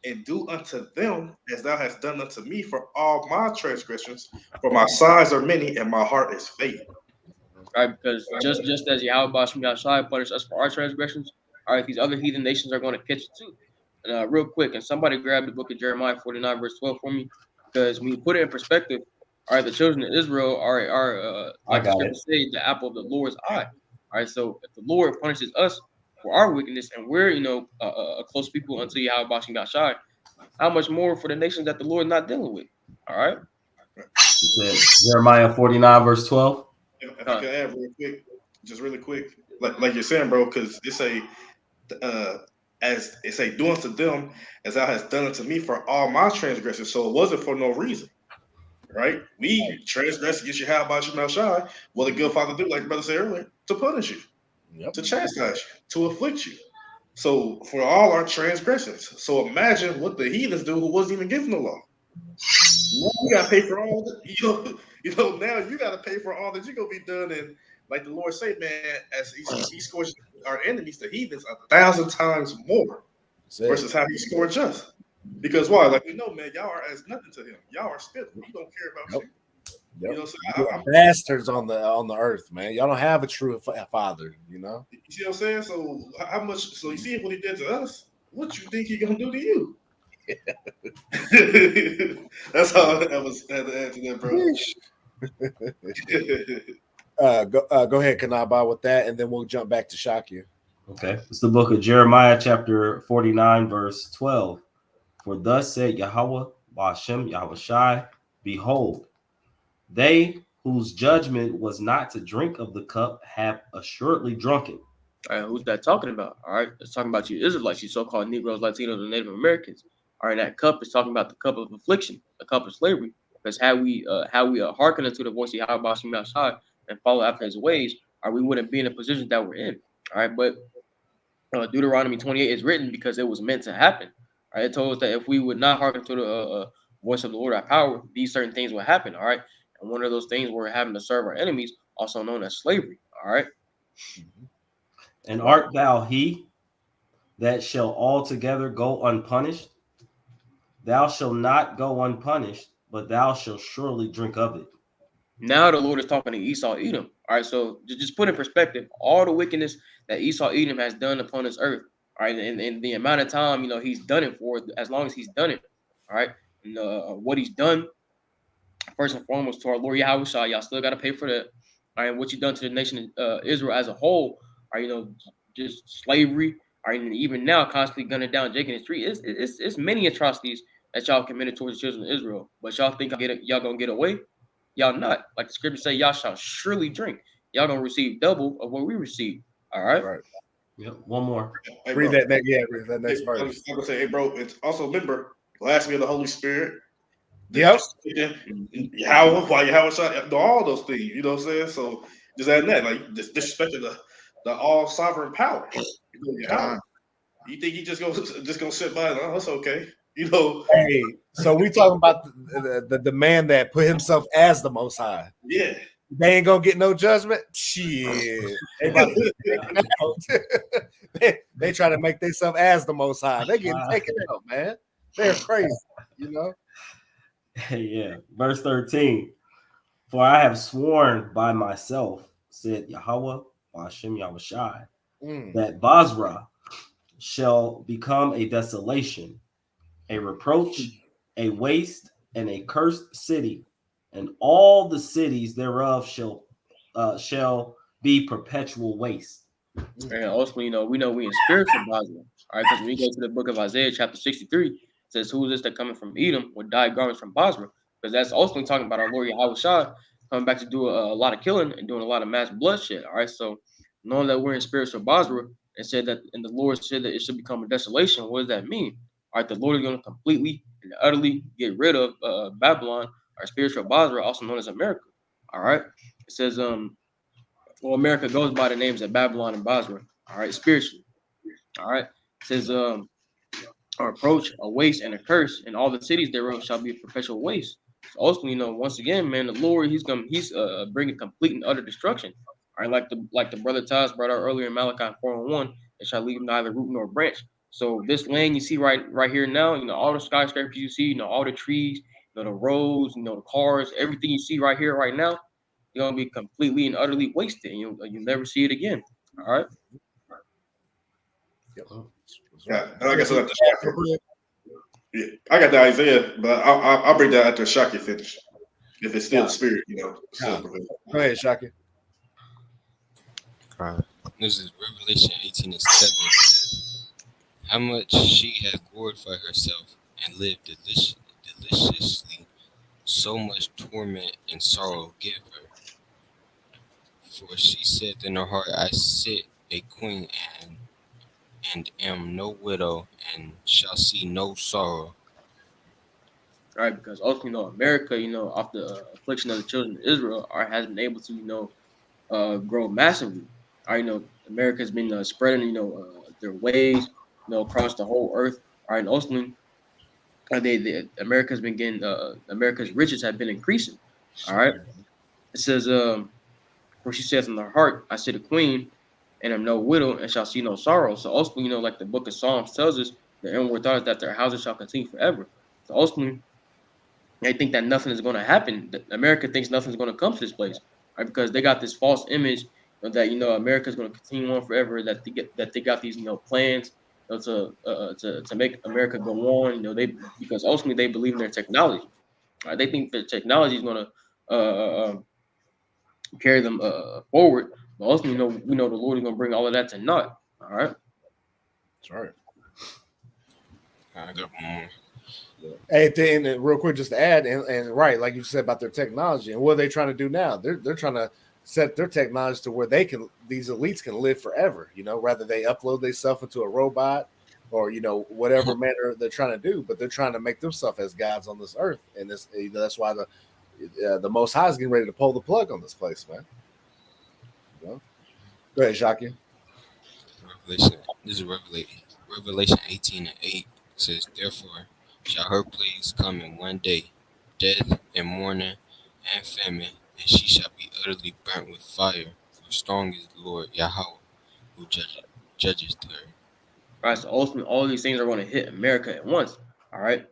and do unto them as thou hast done unto me for all my transgressions, for my sighs are many and my heart is faithful. Right, because just as Yahweh Bashim Yahshai punished us for our transgressions, all right, these other heathen nations are going to catch it too. And real quick, and somebody grab the book of Jeremiah 49 verse 12 for me, because when you put it in perspective, all right, the children of Israel are like the scripture say, the apple of the Lord's eye. All right, so if the Lord punishes us for our wickedness, and we're a close people unto Yahweh Bashim Yahshai, how much more for the nations that the Lord is not dealing with? All right. Jeremiah 49 verse 12. If I could add really quick, like you're saying, bro, because it say, as it say, do unto them as thou hast done unto me for all my transgressions. So it wasn't for no reason, right? We transgressed against you. How about you, Melshai? What a good father do, like the brother said earlier, to punish you, to chastise you, to afflict you. So for all our transgressions. So imagine what the heathens do who wasn't even given the law. Now you gotta pay for all that, now you gotta pay for all that you're gonna be done. And like the Lord say, man, as he scourged our enemies, the heathens, 1,000 times more versus how he scourged us. Because why? Like we know, man, y'all are as nothing to him. Y'all are spit. He don't care about you. So I'm bastards on the earth, man. Y'all don't have a true father, You see what I'm saying? So how much? So you see what he did to us. What you think he gonna do to you? That's how I was had to answer that, bro. Go ahead, Kanaba, with that, and then we'll jump back to Shakia. Okay. It's the book of Jeremiah, chapter 49, verse 12. For thus said Yahweh, Ba'ashem Yahushai, behold, they whose judgment was not to drink of the cup have assuredly drunken. All right, who's that talking about? All right, it's talking about you Israelites, you so-called Negroes, Latinos, and Native Americans. All right, that cup is talking about the cup of affliction, the cup of slavery. Because had we hearken unto the voice of Yahweh Ba'ashem Yahushai and follow after his ways, we wouldn't be in the position that we're in. All right, but Deuteronomy 28 is written because it was meant to happen. All right, it told us that if we would not hearken to the voice of the Lord our power, these certain things will happen. All right, and one of those things we're having to serve our enemies, also known as slavery. All right. And art thou he that shall altogether go unpunished? Thou shalt not go unpunished, but thou shalt surely drink of it. Now the Lord is talking to Esau, Edom. All right, so just put in perspective all the wickedness that Esau, Edom has done upon this earth. All right, and the amount of time he's done it for, as long as he's done it. All right, and what he's done first and foremost to our Lord Yahweh Shah, y'all still got to pay for that. All right, what you done to the nation of Israel as a whole, are just slavery. All right, and even now constantly gunning down Jake in the street. It's many atrocities that y'all committed towards the children of Israel. But y'all think y'all gonna get away? Y'all not. Like the scripture say, y'all shall surely drink. Y'all gonna receive double of what we received. All right. Right. Yep. One more. Hey, Read bro. that next. Yeah, read that next I'm verse. gonna say, hey, bro. It's also remember, blasphemy of the Holy Spirit. Yep. Yahweh, why Yahweh shot all those things. You know what I'm saying? So just add that, like just disrespecting the all sovereign power. God. You think he just gonna sit by and that's okay? You know? Hey, so we talking about the man that put himself as the Most High. Yeah. They ain't gonna get no judgment. Shit. They about to get taken out. they try to make themselves as the Most High. They getting taken out, man. They're crazy, you know. Yeah. Verse 13. For I have sworn by myself, said Yahweh, Hashem Yahushai, that Basra shall become a desolation, a reproach, a waste, and a cursed city, and all the cities thereof shall be perpetual waste. And also, we know we in spiritual Basra. All right, because when we go to the book of Isaiah, chapter 63, it says, "Who is this that coming from Edom with dyed garments from Basra?" Because that's also talking about our Lord Yahweh Shah coming back to do a lot of killing and doing a lot of mass bloodshed. All right, so knowing that we're in spiritual Basra and said that, and the Lord said that it should become a desolation. What does that mean? All right, the Lord is going to completely and utterly get rid of Babylon, our spiritual Basra, also known as America. All right, it says well, America goes by the names of Babylon and Basra. All right, spiritually. All right, it says our approach, a waste, and a curse, and all the cities thereof shall be a perpetual waste. So also, once again, man, the Lord, he's bringing complete and utter destruction. All right, like the brother Taz brought out earlier in Malachi 4:1, it shall leave neither root nor branch. So this land you see right here now, all the skyscrapers you see, all the trees, the roads, the cars, everything you see right here, right now, you're gonna be completely and utterly wasted. And you'll never see it again. All right. Yeah, and I guess I got the yeah, I got the Isaiah, but I'll bring that after Shaki finish. If it's still the spirit, still Go ahead, Shaki. All right. This is Revelation 18:7. How much she hath glorified herself and lived deliciously, so much torment and sorrow give her. For she said in her heart, I sit a queen and am no widow and shall see no sorrow. All right, because also, America, off the affliction of the children of Israel, has been able to, grow massively. All right, America's been spreading, their ways, across the whole earth. All right, and also, America's been getting, America's riches have been increasing. All right, it says, where she says in her heart, I sit a queen and am no widow and shall see no sorrow. So also, like the book of Psalms tells us, the inward thought is that their houses shall continue forever. So also, they think that nothing is going to happen. America thinks nothing's going to come to this place, right? Because they got this false image that America is going to continue on forever. That they got these plans to make America go on. Because ultimately they believe in their technology. Right? They think that technology is going to carry them forward. But ultimately, we know the Lord is going to bring all of that to naught. All right. That's right. I got one more. Hey, and real quick, just to add, and right, like you said about their technology, and what are they trying to do now? They're trying to set their technology to where these elites can live forever. Rather they upload themselves into a robot or whatever manner they're trying to do, but they're trying to make themselves as gods on this earth, and this that's why the Most High is getting ready to pull the plug on this place, man. Go ahead, Shaki. Revelation. This is Revelation 18:8 says, "Therefore shall her plagues come in one day, death and mourning and famine, and she shall be utterly burnt with fire. For strong is the Lord Yahweh, who judges her." All right. So ultimately, all these things are going to hit America at once. All right.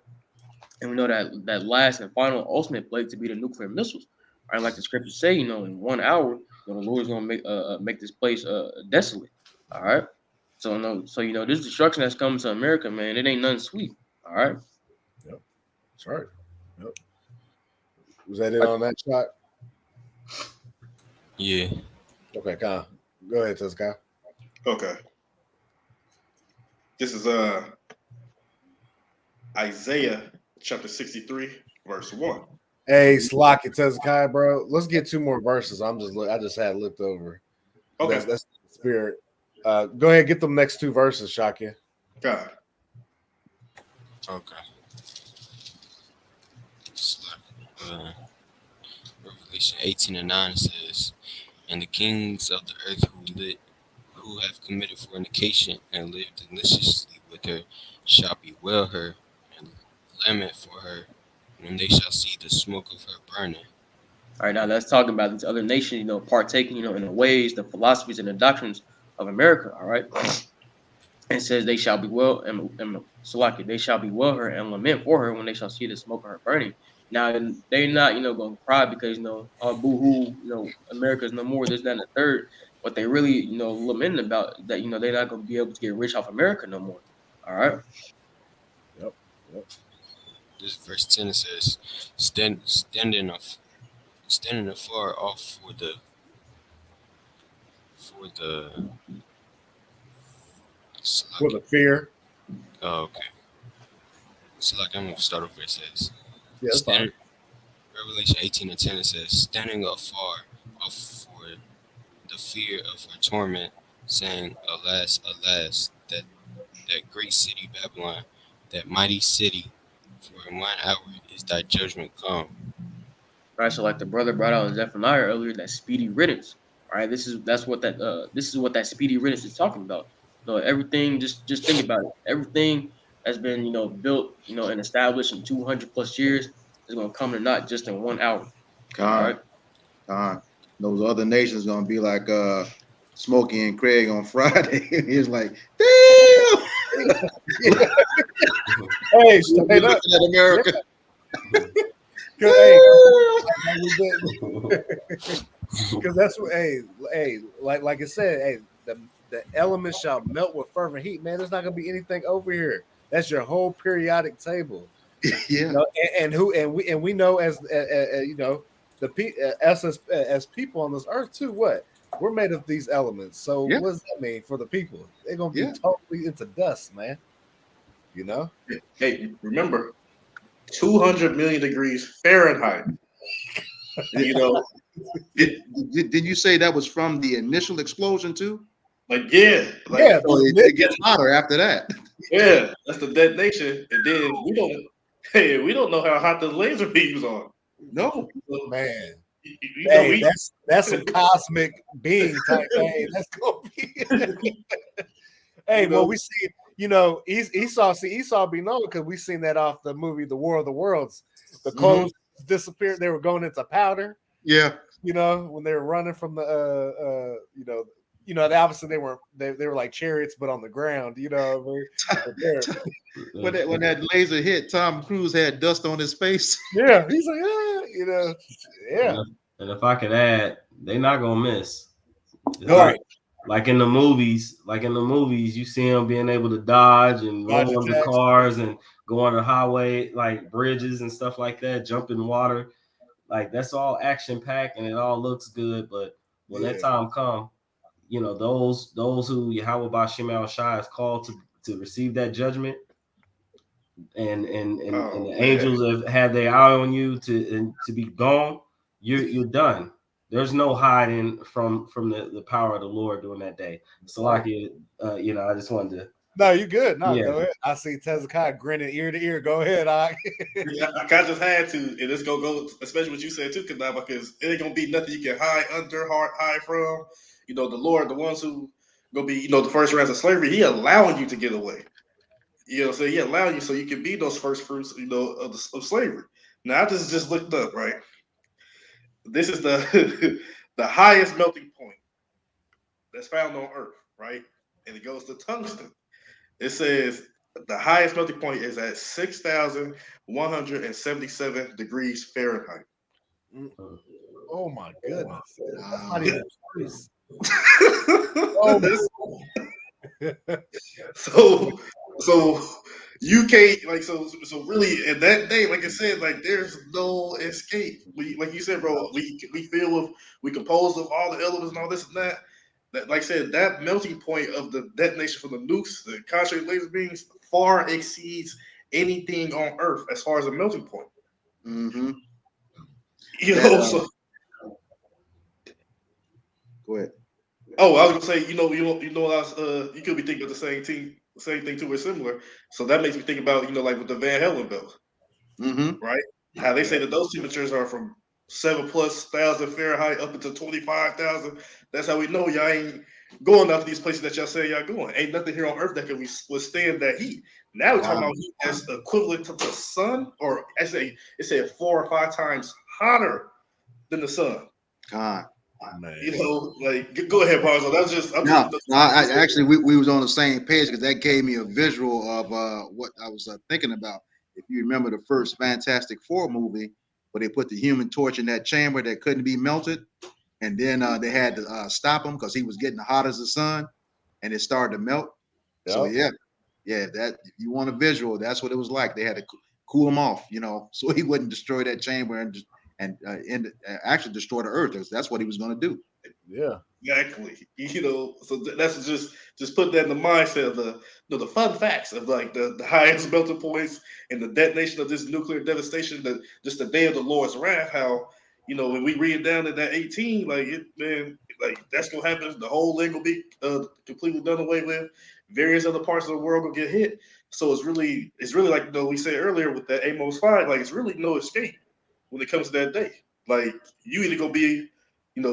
And we know that last and final ultimate plague to be the nuclear missiles. All right. Like the scriptures say, in 1 hour, the Lord is going to make this place desolate. All right. So this destruction that's coming to America, man, it ain't nothing sweet. All right. Yep. That's right. Yep. Was that it on that shot? Yeah. Okay, Kyle. Go ahead, Tezca. Okay. This is Isaiah chapter 63, verse 1. Hey, Slock, it Tezca, bro. Let's get 2 more verses. I just had looked over. Okay. That's the spirit. Go ahead, get them next 2 verses, Shaki. God. Okay. Revelation 18:9 says, "And the kings of the earth who have committed fornication and lived deliciously with her shall bewail her and lament for her when they shall see the smoke of her burning." All right, now let's talk about these other nations, partaking, in the ways, the philosophies, and the doctrines of America. All right, and says they shall bewail and Salaki, they shall bewail her and lament for her when they shall see the smoke of her burning. Now they're not, going to cry because oh boo hoo, America's no more. This, that, and the third. What they really, lamenting about that, they're not going to be able to get rich off America no more. All right. Yep. This verse 10 says, standing afar off for the For the fear. Oh, okay. So like I'm gonna start over. It says, Yeah, that's fine. Revelation 18:10 it says, standing afar off for the fear of her torment, saying, "Alas, alas, that great city Babylon, that mighty city, for in 1 hour is thy judgment come." Right, so like the brother brought out in Zephaniah earlier, that speedy riddance. All right, this is what that speedy riddance is talking about. Everything. Just think about it. Everything that's been built and established in 200 plus years is going to come to naught just in 1 hour. All right. Those other nations gonna be like Smokey and Craig on Friday. He's like, damn. Hey, straight up. At America. Because that's what, like I said, the elements shall melt with fervent heat. Man, there's not gonna be anything over here. That's your whole periodic table. Yeah. We know as as people on this earth too. What we're made of these elements. So what does that mean for the people? They're gonna be totally into dust, man. Hey, remember, 200 million degrees Fahrenheit. Did you say that was from the initial explosion too? It gets hotter after that. Yeah, that's the detonation, and then we don't know how hot the laser beams are. No, man. Hey, that's some cosmic being type thing. That's gonna be. Hey, well, we see, Esau be known because we seen that off the movie The War of the Worlds. The clothes disappeared; they were going into powder. Yeah, when they were running from the obviously they were like chariots, but on the ground. When that laser hit, Tom Cruise had dust on his face. Yeah, he's like, yeah. And if I could add, they're not gonna miss. Right. Like in the movies, you see them being able to dodge and roll under cars and go on the highway, like bridges and stuff like that, jump in water. Like that's all action packed and it all looks good. But when that time comes, you know, those who Yahweh Ba'Shem El Shai is called to receive that judgment, and the angels have had their eye on you to be gone, you're done. There's no hiding from the power of the Lord during that day. So like you know, I just wanted to. No, you good. No, Yeah. go ahead. I see Hezekiah grinning ear to ear. Go ahead, Yeah, I kind of just had to, and it's gonna go, especially what you said too, Kanaba, because it ain't gonna be nothing you can hide under, hide from. You know, the Lord, the ones who gonna be, you know, the first rounds of slavery, He allowing you to get away. You know, so He allowing you so you can be those first fruits, you know, of slavery. Now I just looked up, right? This is the the highest melting point that's found on Earth, right? And it goes to tungsten. It says the highest melting point is at 6,177 degrees Fahrenheit. Oh my goodness. That's not Wow. even close. Oh, So you can't so really at that day, like I said, like there's no escape. We, like you said, bro, we composed of all the elements and all this and that. That, like I said, that melting point of the detonation from the nukes, the concentrated laser beams, far exceeds anything on Earth as far as a melting point. Mm-hmm. You know, so Go ahead. oh, I was gonna say, you know, what I was, you could be thinking of the same thing too, or similar. So that makes me think about, you know, like with the Van Halen belt, Mm-hmm. right? How they say that those temperatures are from 7,000+ Fahrenheit up into 25,000. That's how we know y'all ain't going out to these places that y'all say y'all going. Ain't nothing here on Earth that can withstand that heat. Now we're talking about heat that's equivalent to the sun, or actually, it said 4 or 5 times hotter than the sun. God. man. You know, like go ahead, Barzo. That's just I actually we was on the same page because that gave me a visual of what I was thinking about. If you remember the first Fantastic Four movie, where they put the Human Torch in that chamber that couldn't be melted, and then they had to stop him because he was getting hot as the sun, and it started to melt. So Yep. yeah, that if you want a visual, that's what it was like. They had to cool him off, you know, so he wouldn't destroy that chamber and actually destroy the Earth. That's what he was going to do. Yeah. exactly. You know, so that's just put that in the mindset of the fun facts of like the highest melting points and the detonation of this nuclear devastation. That just the day of the Lord's wrath. How, you know, when we read it down in that 18, like it, man, like that's gonna happen. The whole thing will be completely done away with. Various other parts of the world will get hit. So it's really like, you know, we said earlier with that Amos 5, like it's really no escape when it comes to that day. Like you either gonna be, you know,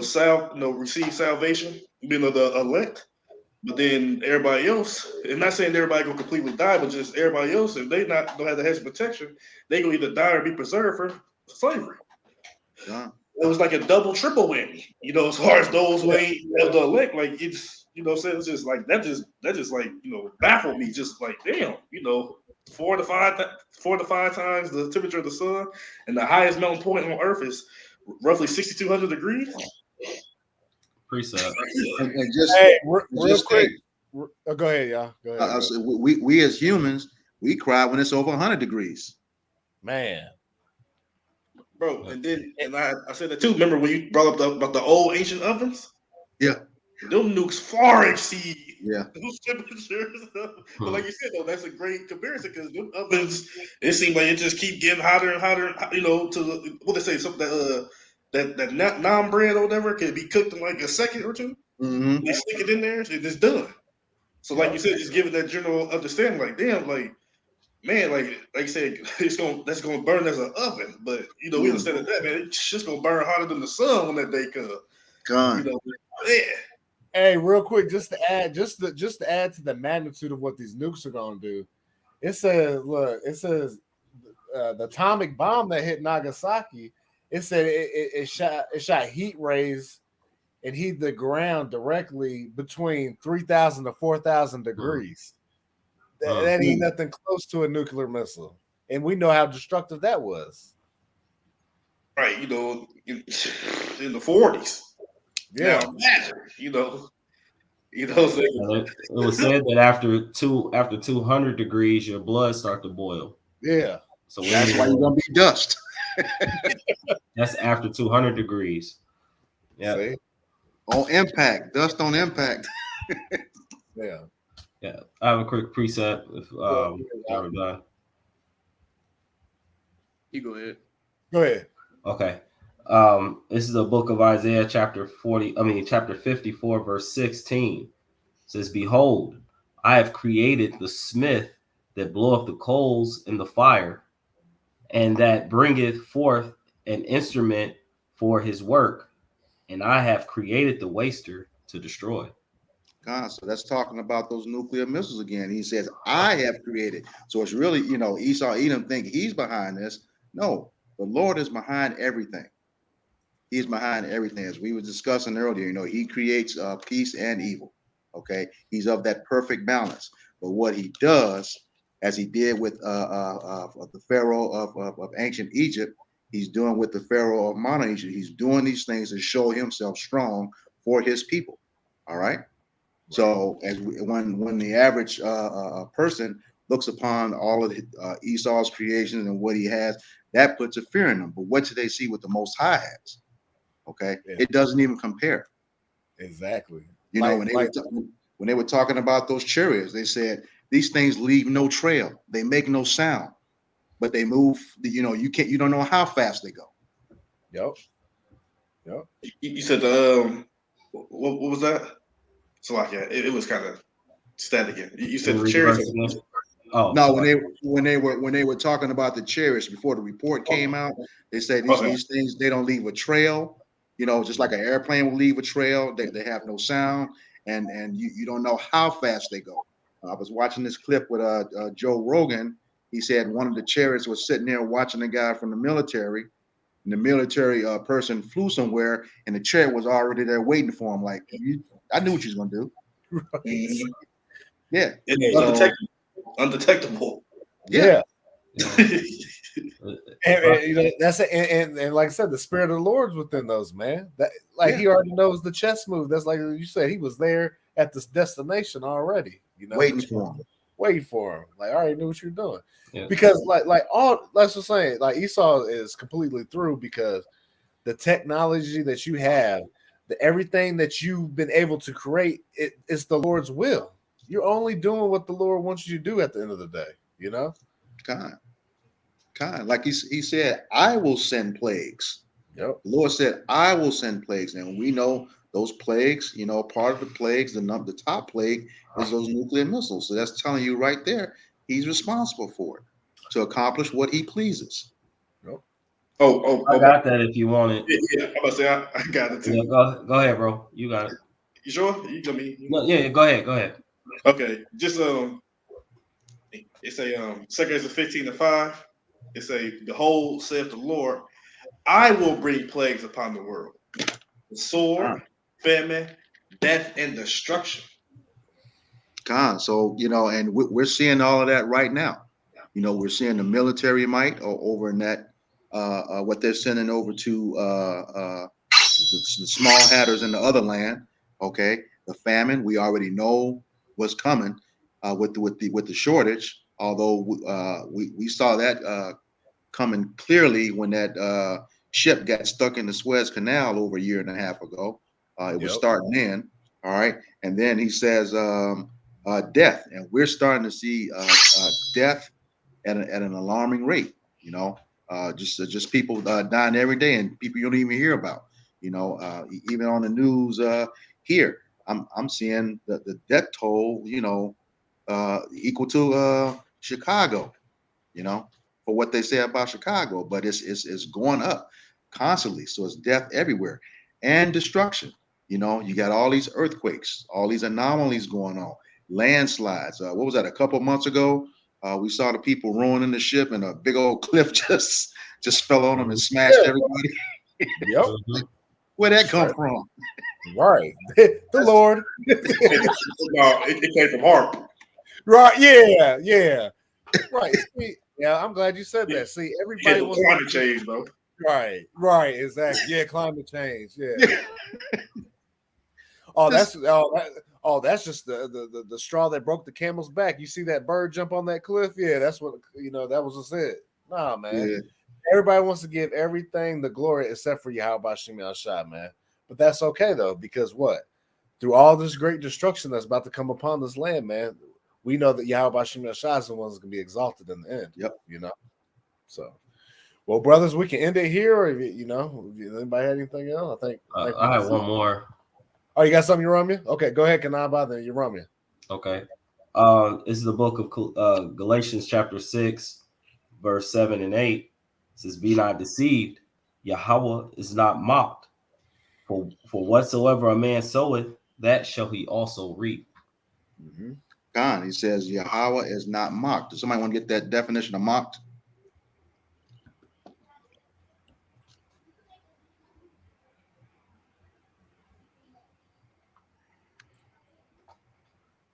receive salvation, being the elect, but then everybody else, and not saying everybody gonna completely die, but just everybody else, if they not don't have the hedge of protection, they gonna either die or be preserved for slavery. Yeah. It was like a double, triple whammy, you know, as far as those who ain't of the elect, like it's, you know, so it's just like that just like, you know, baffled me, just like damn, you know, 4 to 5 times the temperature of the sun, and the highest melting point on Earth is roughly 6,200 degrees. Precept. And just Hey, real just quick. think, Go ahead, y'all. Go ahead. so we as humans, we cry when it's over 100 degrees. Man. Bro, and then I said that too. Remember when you brought up about the old ancient ovens? Yeah. Them nukes far exceed Yeah. those temperatures. But like you said, though, that's a great comparison because them ovens, it seems like it just keep getting hotter and hotter. You know, to what they say, something that non bread or whatever can be cooked in like a second or two. Mm-hmm. They stick it in there, and it's done. So, like you said, just giving that general understanding, like damn, like. Man, like you said, that's gonna burn as an oven, but you know we understand that man, it's just gonna burn hotter than the sun when that day comes. God. You know, yeah. Hey, real quick, just to add to the magnitude of what these nukes are gonna do. It says, look, the atomic bomb that hit Nagasaki. It said it shot heat rays and heat the ground directly between 3,000 to 4,000 degrees. That ain't nothing close to a nuclear missile, and we know how destructive that was. Right, you know, in the 40s. Yeah, now, imagine, you know. It was said that after 200 degrees, your blood start to boil. Yeah, so that's why you're gonna be dust. That's after 200 degrees. Yeah. On impact, dust on impact. Yeah. Yeah, I have a quick precept. If y'all are done. You go ahead. Go ahead. Okay. This is the book of Isaiah, chapter 54, verse 16. It says, "Behold, I have created the smith that bloweth the coals in the fire, and that bringeth forth an instrument for his work, and I have created the waster to destroy." God, so that's talking about those nuclear missiles again. He says, I have created. So it's really, Esau, Edom think he's behind this. No, the Lord is behind everything. He's behind everything. As we were discussing earlier, he creates peace and evil. Okay. He's of that perfect balance. But what he does, as he did with the Pharaoh of ancient Egypt, he's doing with the Pharaoh of modern Egypt. He's doing these things to show himself strong for his people. All right. So when the average person looks upon all of Esau's creations and what he has, that puts a fear in them. But what do they see what the Most High has? Okay, Yeah. It doesn't even compare. Exactly. When they were talking about those chariots, they said these things leave no trail. They make no sound, but they move. You don't know how fast they go. Yep. You said what was that? So like, yeah, it was kind of static again. You said the Read the chariots. verse again. Oh, No, sorry. when they were talking about the chariots before the report came out, they said these things, they don't leave a trail. Just like an airplane will leave a trail. They have no sound, and you don't know how fast they go. I was watching this clip with Joe Rogan. He said one of the chariots was sitting there watching a guy from the military, and the military person flew somewhere, and the chariot was already there waiting for him. Like, I knew what you was gonna do. Mm-hmm. Yeah, It's undetectable. Yeah. Yeah. That's it. And like I said, the spirit of the Lord's within those, man. He already knows the chess move. That's like you said, he was there at this destination already. waiting for him. Waiting for him. Like, I already knew what you're doing. Yeah. Because let's just say, like, Esau is completely through because the technology that you have, everything that you've been able to create, it's the Lord's will. You're only doing what the Lord wants you to do at the end of the day, Kind. Like he said, I will send plagues. Yep. The Lord said, I will send plagues. And we know those plagues, part of the plagues, the top plague is those nuclear missiles. So that's telling you right there, he's responsible for it to accomplish what he pleases. Yep. I got that if you want it. Yeah, I'm about to say I got it too. Yeah, go ahead, bro. You got it. You sure? You got me? No, yeah, go ahead. Okay, just it's a 2 Corinthians 15:5. It's a behold, saith the Lord, I will bring plagues upon the world, the sword, famine, death, and destruction. God, so and we're seeing all of that right now. We're seeing the military might over in that what they're sending over to the small hatters in the other land. Okay, the famine, we already know what's coming with the shortage. Although we saw that coming clearly when that ship got stuck in the Suez Canal over a year and a half ago. It was starting then. All right, and then he says death, and we're starting to see death at an alarming rate. Just people dying every day, and people you don't even hear about. Even on the news here, I'm seeing the death toll. Equal to Chicago. For what they say about Chicago, but it's going up constantly. So it's death everywhere and destruction. You got all these earthquakes, all these anomalies going on, landslides. What was that? A couple months ago, we saw the people ruining the ship, and a big old cliff just fell on them and smashed everybody. Yep. Where'd that come from? Right. The Lord. It came from Harp. Right. Yeah. Right. See, yeah, I'm glad you said that. See, everybody wants climate change, bro. Right, exactly. Yeah, climate change. Yeah. That's just the straw that broke the camel's back. You see that bird jump on that cliff? Yeah, that's what that was just it. Nah, man. Yeah. Everybody wants to give everything the glory except for Yahweh Shem Shah, man. But that's okay though, because what? Through all this great destruction that's about to come upon this land, man, we know that Yahweh Shem Shai is the one that's going to be exalted in the end. Yep. You know. So, well, brothers, we can end it here, or if anybody had anything else? I think I have one more. Oh, you got something, Urumia? Okay, go ahead. Can I bother Urumia? Okay. This is the book of Galatians chapter 6, verse 7 and 8. It says, "Be not deceived, Yahweh is not mocked. For whatsoever a man soweth, that shall he also reap." Mm-hmm. God, he says Yahweh is not mocked. Does somebody want to get that definition of mocked?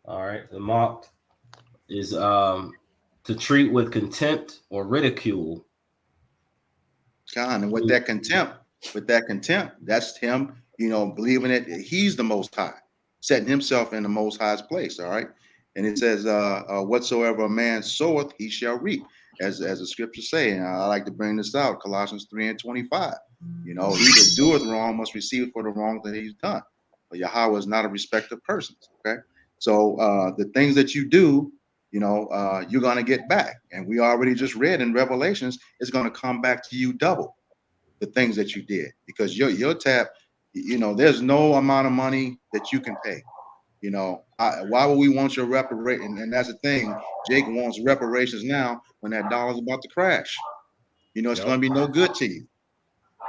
All right. The mocked is to treat with contempt or ridicule. God, and with that contempt, that's him, believing that he's the most high, setting himself in the most highest place. All right. And it says, whatsoever a man soweth, he shall reap, as the scriptures say. And I like to bring this out, Colossians 3:25. He that doeth wrong must receive for the wrong that he's done. But Yahweh is not a respecter of persons. Okay. So the things that you do, you're going to get back. And we already just read in Revelations, it's going to come back to you double the things that you did, because your tap, there's no amount of money that you can pay. Why would we want your reparation? And that's the thing. Jake wants reparations now when that dollar's about to crash. It's going to be no good to you.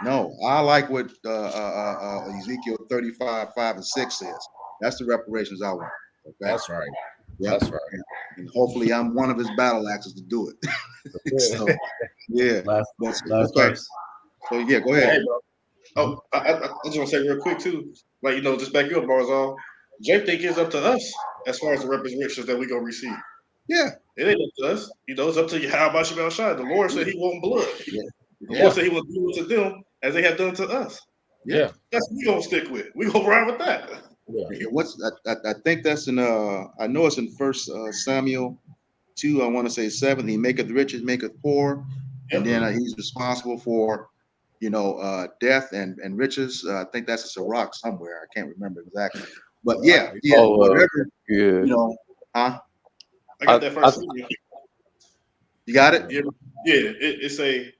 No, I like what Ezekiel 35:5-6 says. That's the reparations I want. Okay? That's right. Yep. That's right. And hopefully I'm one of his battle axes to do it. So, yeah. Last Okay. verse. So, yeah, go ahead. Hey, bro. Oh, I just want to say real quick, too, just back you up, Barzal. Jake think it's up to us as far as the reparations that we're going to receive. Yeah. It ain't up to us. It's up to you. How about you, Shai? The Lord said he want blood. Yeah. The Lord said he will do it to them as they have done to us. Yeah. That's what we going to stick with. We going to ride with that. Yeah. I think that's in I know it's in First Samuel 2. I want to say 7. He maketh rich and maketh poor, and then he's responsible for death and riches. I think that's a Sirach somewhere. I can't remember exactly, but yeah, whatever. I got that first. You got it. Yeah. It's a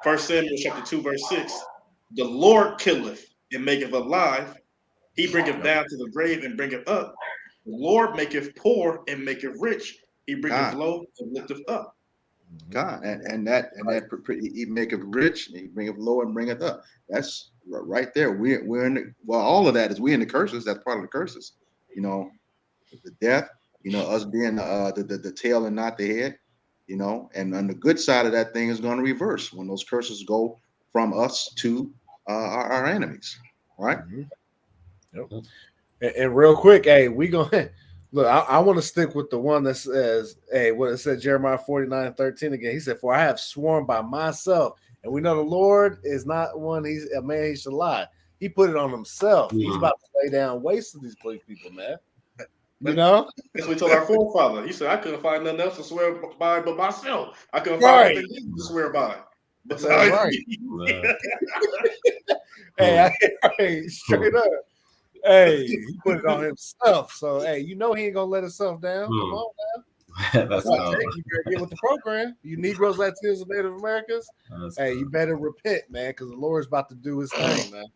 First Samuel chapter 2 verse 6. The Lord killeth and maketh alive. He bringeth down to the grave and bringeth up. The Lord maketh poor and maketh rich. He bringeth low and lifteth up. God, and that he maketh rich, and he bringeth low and bringeth up. That's right there. We're in all of that is we in the curses. That's part of the curses. The death. Us being the tail and not the head. And on the good side of that thing is going to reverse when those curses go from us to our enemies. Right. Mm-hmm. Yep. And real quick, hey, we gonna look. I want to stick with the one that says, hey, what it said, Jeremiah 49:13 again. He said, "For I have sworn by myself," and we know the Lord is not one. He's a man; he should lie. He put it on himself. Mm-hmm. He's about to lay down waste of these people, man. That's what we told our forefather. He said, "I couldn't find nothing else to swear by but myself. I couldn't find nothing to swear by." That's right. Hey, straight up. Hey, he put it on himself. So, hey, he ain't gonna let himself down. Come on now. That's you better get with the program. You Negroes, Latinos, and Native Americans. You better repent, man, because the Lord's about to do his thing, man.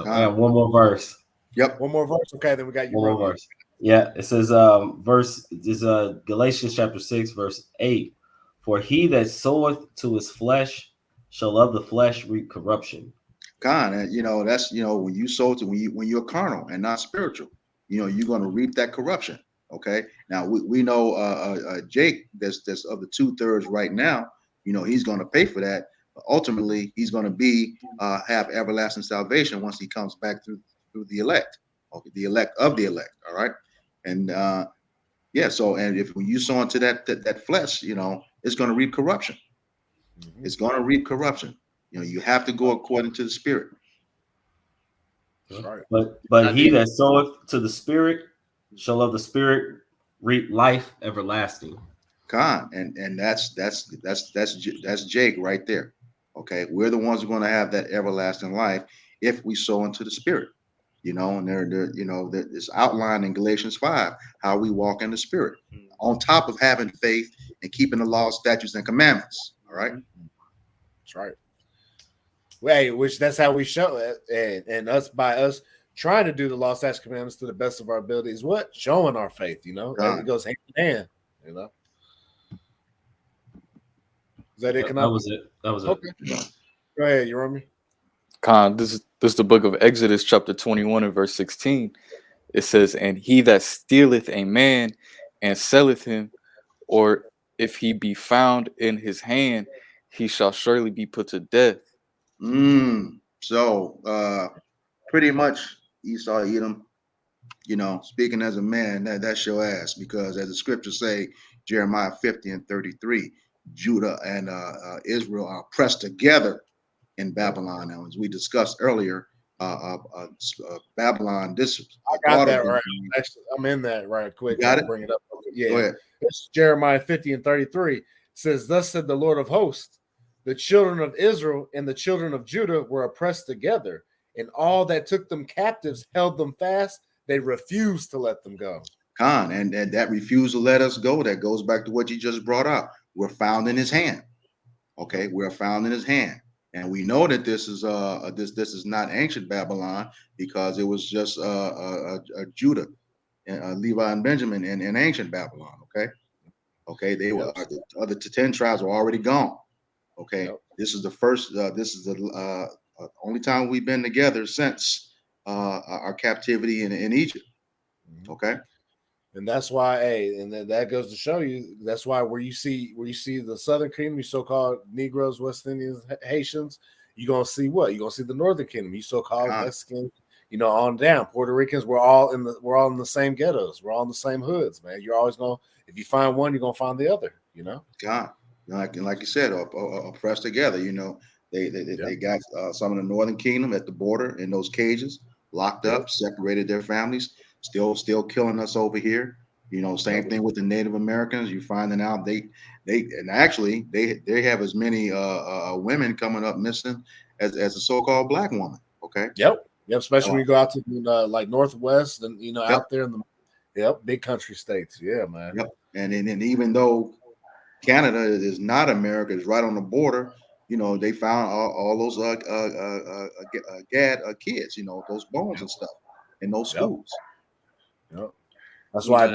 I have one more verse. Yep, one more verse. Okay, then we got you. One more verse. Yeah, it says verse is Galatians chapter 6, verse 8. For he that soweth to his flesh shall of the flesh reap corruption. God, that's when you sow to when you're carnal and not spiritual, you're going to reap that corruption. Okay. Now we know Jake that's of the 2/3 right now. He's going to pay for that. But ultimately, he's going to be have everlasting salvation once he comes back through the elect. Okay, the elect of the elect. All right. And so and if when you sow into that flesh, it's going to reap corruption. Mm-hmm. It's going to reap corruption. You have to go according to the spirit. Right. But he that soweth to the spirit shall of the spirit reap life everlasting. God, and that's Jake right there. Okay, we're the ones who are going to have that everlasting life, if we sow into the Spirit. You know, and it's outlined in Galatians 5 how we walk in the Spirit, on top of having faith and keeping the law, statutes, and commandments. All right, that's right. Well, which that's how we show it, and us by us trying to do the law, statutes, commandments to the best of our abilities. What showing our faith, you know, it goes hand in hand. You know, is that it? That was it. That was okay. it. Go ahead, you remember me? Khan, this is the book of Exodus, chapter 21 and verse 16. It says, "And he that stealeth a man and selleth him, or if he be found in his hand, he shall surely be put to death." So pretty much Esau, Edom, you know, speaking as a man, that's your ass, because as the scriptures say, Jeremiah 50 and 33, Judah and Israel are pressed together in Babylon. Now, as we discussed earlier, Babylon, I got that right. Actually, I'm in that right quick. Got it? Bring it up. Yeah. Go ahead. It's Jeremiah 50 and 33. It says, "Thus said the Lord of hosts, the children of Israel and the children of Judah were oppressed together, and all that took them captives held them fast. They refused to let them go." Khan, and that refusal to let us go, that goes back to what you just brought up. We're found in his hand. Okay, we're found in his hand. And we know that this is this is not ancient Babylon, because it was just Judah, Levi and Benjamin in ancient Babylon. Okay, they were the other 10 tribes were already gone. Okay, this is the first. This is the only time we've been together since our captivity in Egypt. Okay. And that's why, and then that goes to show you, that's why where you see the Southern Kingdom, you so-called Negros, West Indians, Haitians, you're gonna see what? You're gonna see the Northern Kingdom, you so-called Mexicans, you know, on down. Puerto Ricans, we're all in the same ghettos, we're all in the same hoods, man. You're always gonna, if you find one, you're gonna find the other, you know. God, like you said, oppressed together. You know, they got some of the Northern Kingdom at the border in those cages, locked up, separated their families. Still killing us over here. You know, same thing with the Native Americans. You finding out they have as many women coming up missing as a so-called black woman. Okay. Yep. Especially when you go out to like Northwest and out there in the big country states. Yeah, man. Yep. And even though Canada is not America, it's right on the border. You know, they found all those Gad kids. You know, those bones and stuff in those schools. Yep. That's why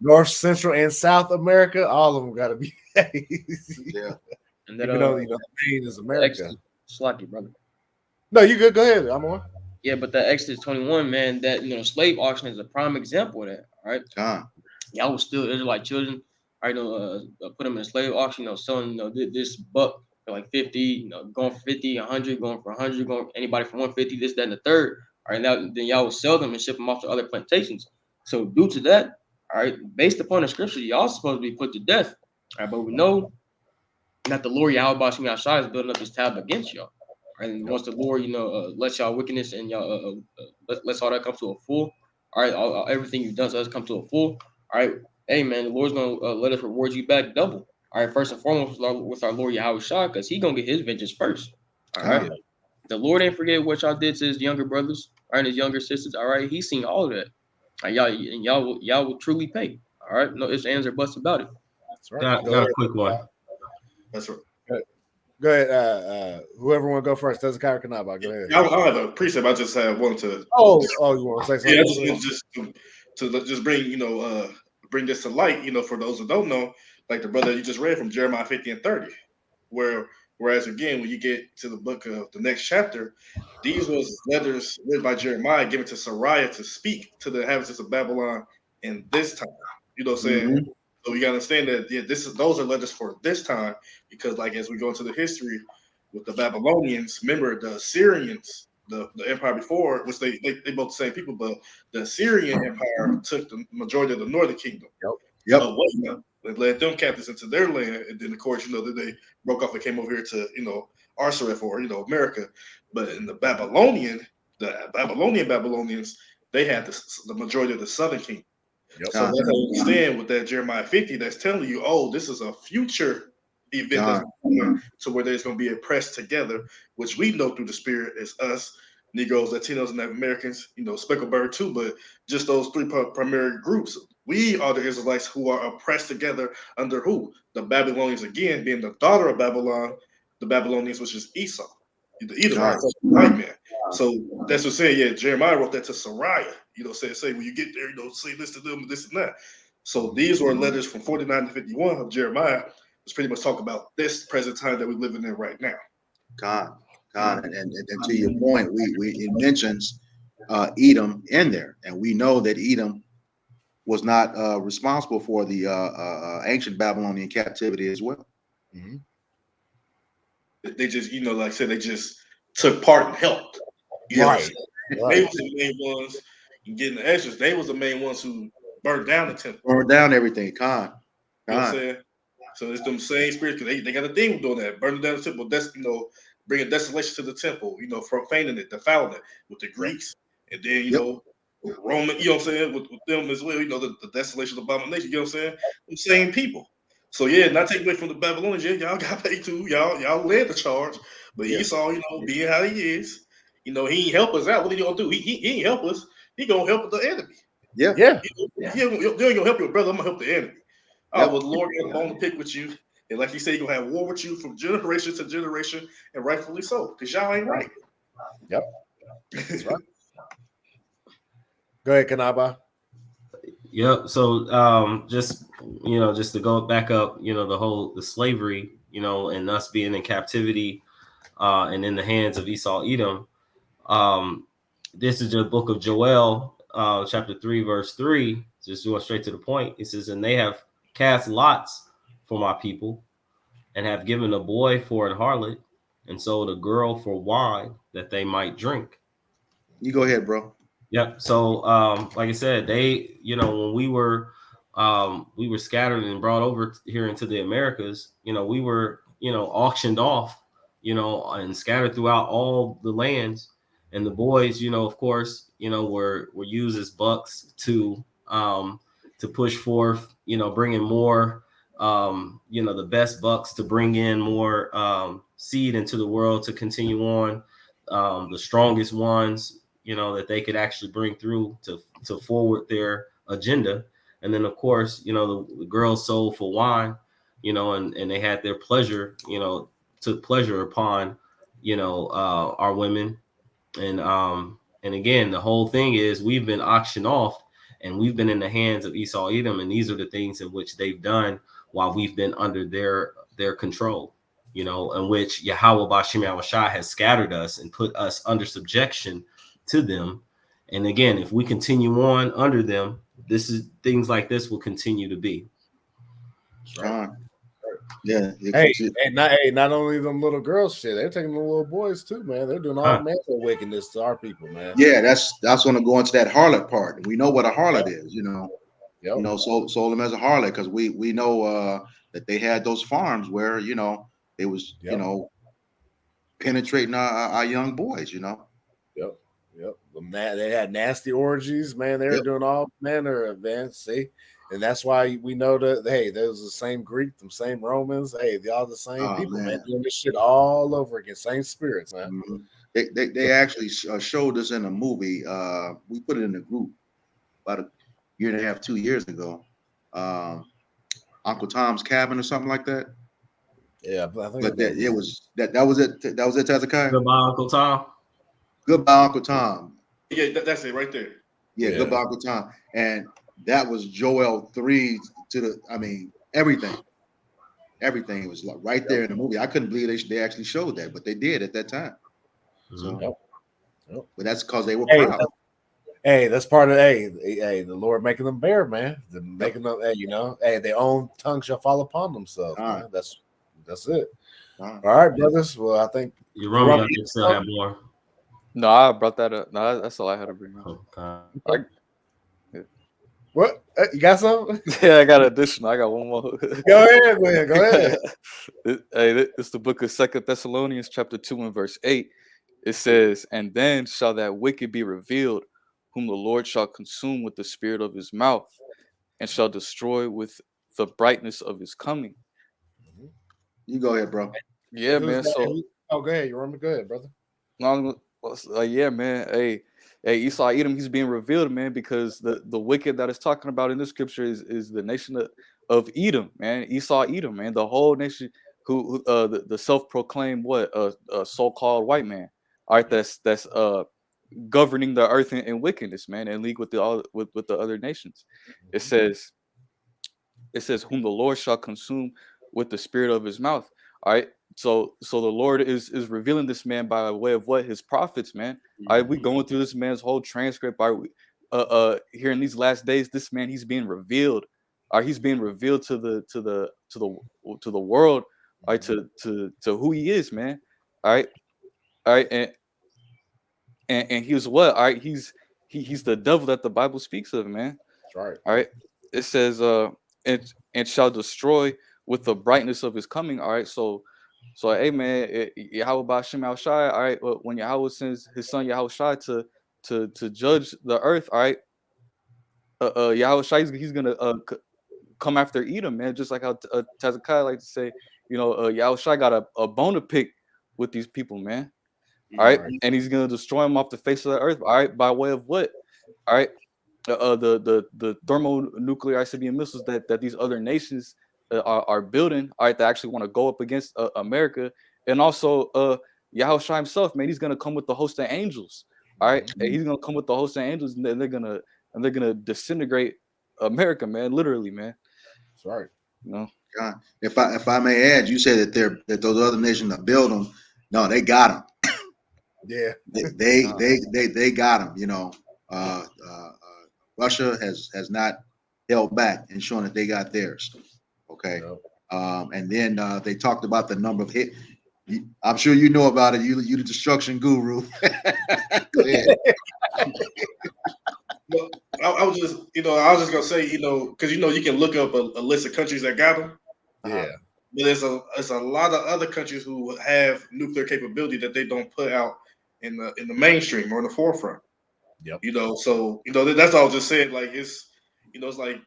North, Central, and South America, all of them got to be. Yeah. And then, even though the main is America. Slacky, brother. No, you good. Go ahead. I'm on. Yeah, but that Exodus 21, man, that slave auction is a prime example of that. All right. Y'all was still Israelite children. I put them in a slave auction. Selling this buck for like 50. Going for 50, 100, going for 100, going anybody for 150. This, that, and the third. All right, now then y'all will sell them and ship them off to other plantations. So due to that, all right, based upon the scripture, y'all supposed to be put to death. All right, but we know that the Lord Yahweh Shem Yahshua is building up his tab against y'all. Right? And once the Lord, lets y'all wickedness and y'all let's all that come to a full. All right, everything you've done to us come to a full. All right, hey man, the Lord's gonna let us reward you back double. All right, first and foremost with our Lord Yahweh Shah, because he gonna get his vengeance first. All right. The Lord ain't forget what y'all did to his younger brothers, all right, his younger sisters. All right, he's seen all of that. All right, y'all will truly pay. All right, no ifs, ands, or buts about it. That's right. Got a quick one. That's right. Go ahead. Whoever want to go first, Hezekiah or Kanaba, go ahead. I have a precept. I just have one to. Oh, you want to say something? Yeah, just bring bring this to light. For those who don't know, like the brother you just read from Jeremiah 50 and 30, whereas again when you get to the book of the next chapter, these was letters written by Jeremiah given to Sariah to speak to the inhabitants of Babylon in this time. You know what I'm saying? Mm-hmm. So we gotta understand that those are letters for this time, because like as we go into the history with the Babylonians, remember the Assyrians, the empire before, which they both the same people, but the Assyrian empire took the majority of the northern kingdom. Yep. They led them captives into their land, and then of course that they broke off and came over here to Arsareth or America. But in the Babylonians, they had the majority of the southern kingdom. Yep. So let's understand with that Jeremiah 50, that's telling you, oh, this is a future event that's going to where there's going to be a press together, which we know through the Spirit is us Negroes, Latinos, and Americans, Speckled Bird too, but just those three primary groups. We are the Israelites who are oppressed together under who? The Babylonians, again, being the daughter of Babylon, the Babylonians, which is Esau, the Edomites, the white man. So that's what I'm saying. Yeah, Jeremiah wrote that to Sariah. Say when you get there, say this to them, this and that. So these were letters from 49 to 51 of Jeremiah, which pretty much talk about this present time that we're living in right now. God, and to your point, it mentions Edom in there, and we know that Edom was not responsible for the ancient Babylonian captivity as well. Mm-hmm. They just, like I said, they just took part and helped. Right. They was the main ones getting the extras. They was the main ones who burned down the temple. Burned down everything. You know what I'm saying? So it's them same spirits, because they got a thing with doing that, burning down the temple. That's bringing desolation to the temple. Profaning it, defiling it with the Greeks, and then Roman. You know what I'm saying? With them as well. The desolation abomination. You know what I'm saying? The same people. So yeah, not take away from the Babylonians. Yeah, y'all got paid too. Y'all led the charge, but Esau, being how he is, he ain't help us out. What are you gonna do? He ain't help us. He gonna help the enemy. Yeah. You ain't gonna help your brother. I'm gonna help the enemy. Oh, well, the Lord got a bone to pick with you. And like he said, you're going to have war with you from generation to generation, and rightfully so, because y'all ain't right. Yep. That's right. Go ahead, Kanaba. Yep. So just to go back up, the slavery, and us being in captivity and in the hands of Esau Edom. This is the book of Joel, chapter 3, verse 3. Just going straight to the point. It says, and they have cast lots for my people, and have given a boy for an harlot, and sold a girl for wine that they might drink. You go ahead, bro. Yep. So, like I said, they, when we were scattered and brought over here into the Americas, we were, auctioned off, and scattered throughout all the lands. And the boys, of course, were used as bucks to push forth, bringing more, the best bucks to bring in more seed into the world to continue on, the strongest ones, that they could actually bring through to forward their agenda. And then, of course, the girls sold for wine, and they had their pleasure, took pleasure upon, our women. And again, the whole thing is we've been auctioned off, and we've been in the hands of Esau Edom, and these are the things in which they've done while we've been under their control, in which Yahweh Bashim Yahushua has scattered us and put us under subjection to them. And again, if we continue on under them, things like this will continue to be. Right. Yeah. Not only them little girls, shit, they're taking the little boys too, man. They're doing all manner of wickedness to our people, man. Yeah, that's going to go into that harlot part. We know what a harlot is, Yep. sold them as a harlot, because we know that they had those farms where they was penetrating our young boys, Yep. They had nasty orgies, man. They were doing all manner of events. See, and that's why we know that there's the same Greek, them same Romans. Hey, they all the same people, man, doing this shit all over again. Same spirits, man. Mm-hmm. They actually showed us in a movie. We put it in the group about a year and a half, 2 years ago. Uncle Tom's Cabin or something like that. Yeah, I think but that was it. That was it, Tazakai. Goodbye, Uncle Tom. Goodbye, Uncle Tom. Yeah, that's it right there. Yeah, goodbye, Uncle Tom. And that was Joel 3 everything. Everything was like right there in the movie. I couldn't believe they actually showed that, but they did at that time. So, but that's because they were proud. That's part of the Lord making them bear, man. Making them, their own tongue shall fall upon themselves. Man. That's it. All right, brothers. Well, I think you still have more. No, I brought that up. No, that's all I had to bring up. Okay. What? You got something? Yeah, I got an additional. I got one more. Go ahead, man. Go ahead. It's the book of 2 Thessalonians, chapter 2 and verse 8. It says, and then shall that wicked be revealed, whom the Lord shall consume with the spirit of his mouth, and shall destroy with the brightness of his coming. You go ahead, bro. Yeah, man. So, go ahead. You want me to go ahead, brother? No, Yeah, man. Hey, Esau Edom, he's being revealed, man, because the wicked that is talking about in the scripture is the nation of Edom, man. Esau Edom, man, the whole nation who the self-proclaimed so-called white man. All right, that's governing the earth in wickedness, man, in league with the other nations. It says whom the Lord shall consume with the spirit of his mouth. All right. So the Lord is revealing this man by way of what? His prophets, man. All right, we going through this man's whole transcript. Are we here in these last days, this man, he's being revealed. He's being revealed to the world, all right, to who he is, man. All right. All right, and he's what? All right, he's the devil that the Bible speaks of, man. That's right. All right. It says and shall destroy with the brightness of his coming. All right. So hey, man, Yahweh Ba'Shem Shai, all right, when Yahweh sends his son Yahweh Shai to judge the earth, all right, Yahweh Shai, he's gonna come after Edom, man, just like how Hezekiah like to say, Yahweh Shai got a bone to pick with these people, man. All right, and he's gonna destroy them off the face of the earth, all right, by way of what? All right, the thermonuclear ICBM missiles that these other nations are building, all right, that actually want to go up against America, and also Yahweh Shai himself, man, he's gonna come with the host of angels, all right, and he's gonna come with the host of angels, and they're gonna disintegrate America, man, literally, man. That's right. God, if I may add, you said that those other nations that build them, no, they got them. Yeah, they got them. Russia has not held back in showing that they got theirs. Okay, and then they talked about the number of hit. I'm sure you know about it. You the destruction guru. Go ahead. Well, I was just gonna say, because you can look up a list of countries that got them. Yeah. But there's a lot of other countries who have nuclear capability that they don't put out in the mainstream or in the forefront. Yep. So that's all I was just saying. Like it's like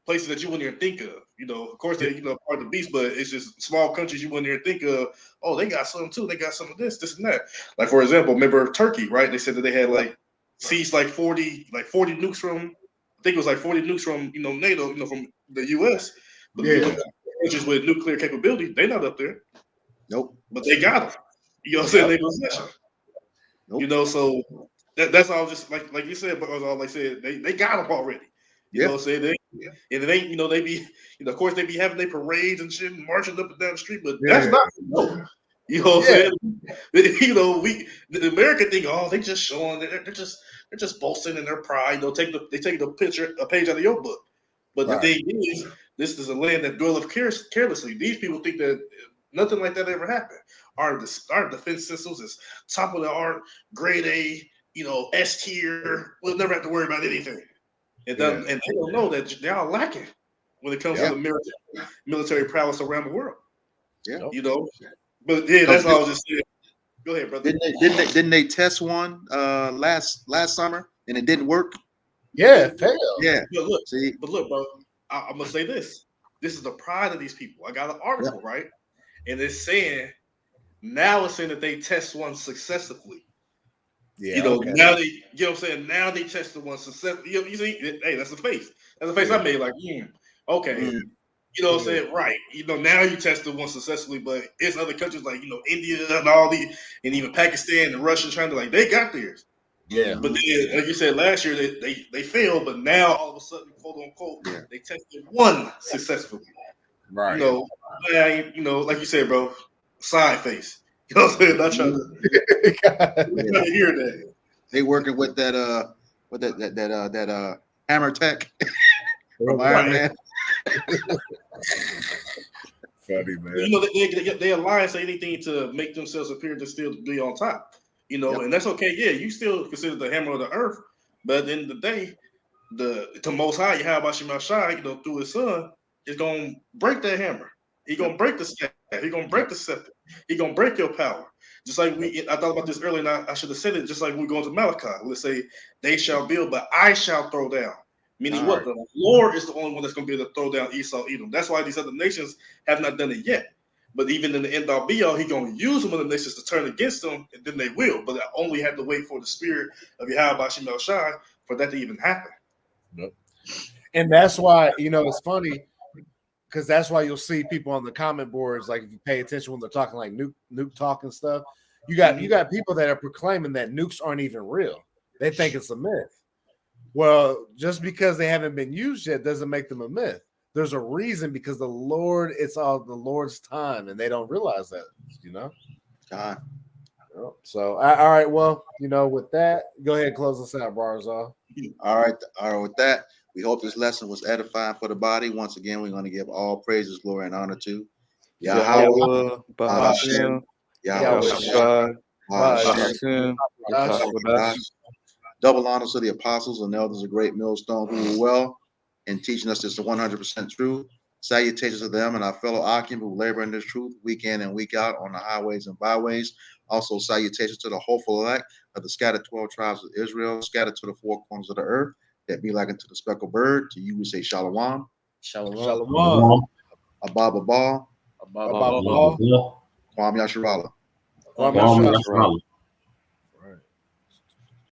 places that you wouldn't even think of. Of course they're part of the beast, but it's just small countries you wouldn't even think of. Oh, they got some too. They got some of this and that. Like for example, remember Turkey, right? They said that they had seized 40 nukes from. I think it was 40 nukes from NATO, from the U.S. But countries with nuclear capability, they're not up there. Nope. But they got them. You know what I'm saying? They possession. Nope. So that's all. Just like you said, but all I said, they got them already. You know what I'm saying? And it ain't, they be, of course they be having their parades and shit, and marching up and down the street, but that's not. You know what I'm saying? The American think, oh, they just showing, they're just boasting in their pride. They take a page out of your book. But the thing is, this is a land that dwelleth carelessly. These people think that nothing like that ever happened. Our defense systems is top of the art, grade A, S tier. We'll never have to worry about anything. And they don't know that they are lacking when it comes to the military prowess around the world. Yeah. But that's all I was just saying. Go ahead, brother. Didn't they test one last summer and it didn't work? Yeah, it failed. Yeah. But look, bro, I'm gonna say this. This is the pride of these people. I got an article, right? And it's saying that they test one successfully. Yeah. Now they, what I'm saying? Now they tested one successfully. You see, hey, that's the face. That's the face I made. Okay. You know what I'm saying? Right. Now you tested one successfully, but it's other countries like, India and all these, and even Pakistan and Russia trying to they got theirs. Yeah. But then, like you said, last year they failed, but now all of a sudden, quote unquote, they tested one successfully. Right. Like you said, bro, side face. You know what I'm saying? Not trying to hear that. They working with that hammer tech from Iron Man. Funny, man. They alliance anything to make themselves appear to still be on top. And that's okay. Yeah, you still consider the hammer of the earth, but at the end of the day, the Most High, Yahweh Ba'Shem Shai, through his son, is gonna break that hammer. He gonna break the staff. He gonna break the scepter. He gonna break your power. Just like I thought about this earlier, and I should have said it. Just like we go into Malachi, let's say they shall build, but I shall throw down. Meaning what? The Lord is the only one that's gonna be able to throw down Esau, Edom. That's why these other nations have not done it yet. But even in the end all be all, he gonna use some of the nations to turn against them, and then they will. But I only have to wait for the spirit of Yahweh Shemel Shai for that to even happen. Nope. And that's why, it's funny, because that's why you'll see people on the comment boards, like if you pay attention when they're talking like nuke talk and stuff, you got people that are proclaiming that nukes aren't even real. They think it's a myth. Well, just because they haven't been used yet doesn't make them a myth. There's a reason, because it's all the Lord's time, and they don't realize that, God. So, all right, well, with that, go ahead and close us out, Barzal. All right, with that, we hope this lesson was edifying for the body. Once again, we're going to give all praises, glory, and honor to Yahweh, Bahashem, Yahweh, double honors to the apostles and elders of Great Millstone who were well in teaching us this 100% truth. Salutations to them and our fellow occupants who labor in this truth week in and week out on the highways and byways. Also, salutations to the hopeful elect of the scattered 12 tribes of Israel, scattered to the four corners of the earth, that be like unto the speckled bird. To you we say shalom. Shalom. Abba Ba. Kwam Yasharala. Kwam Yasharala.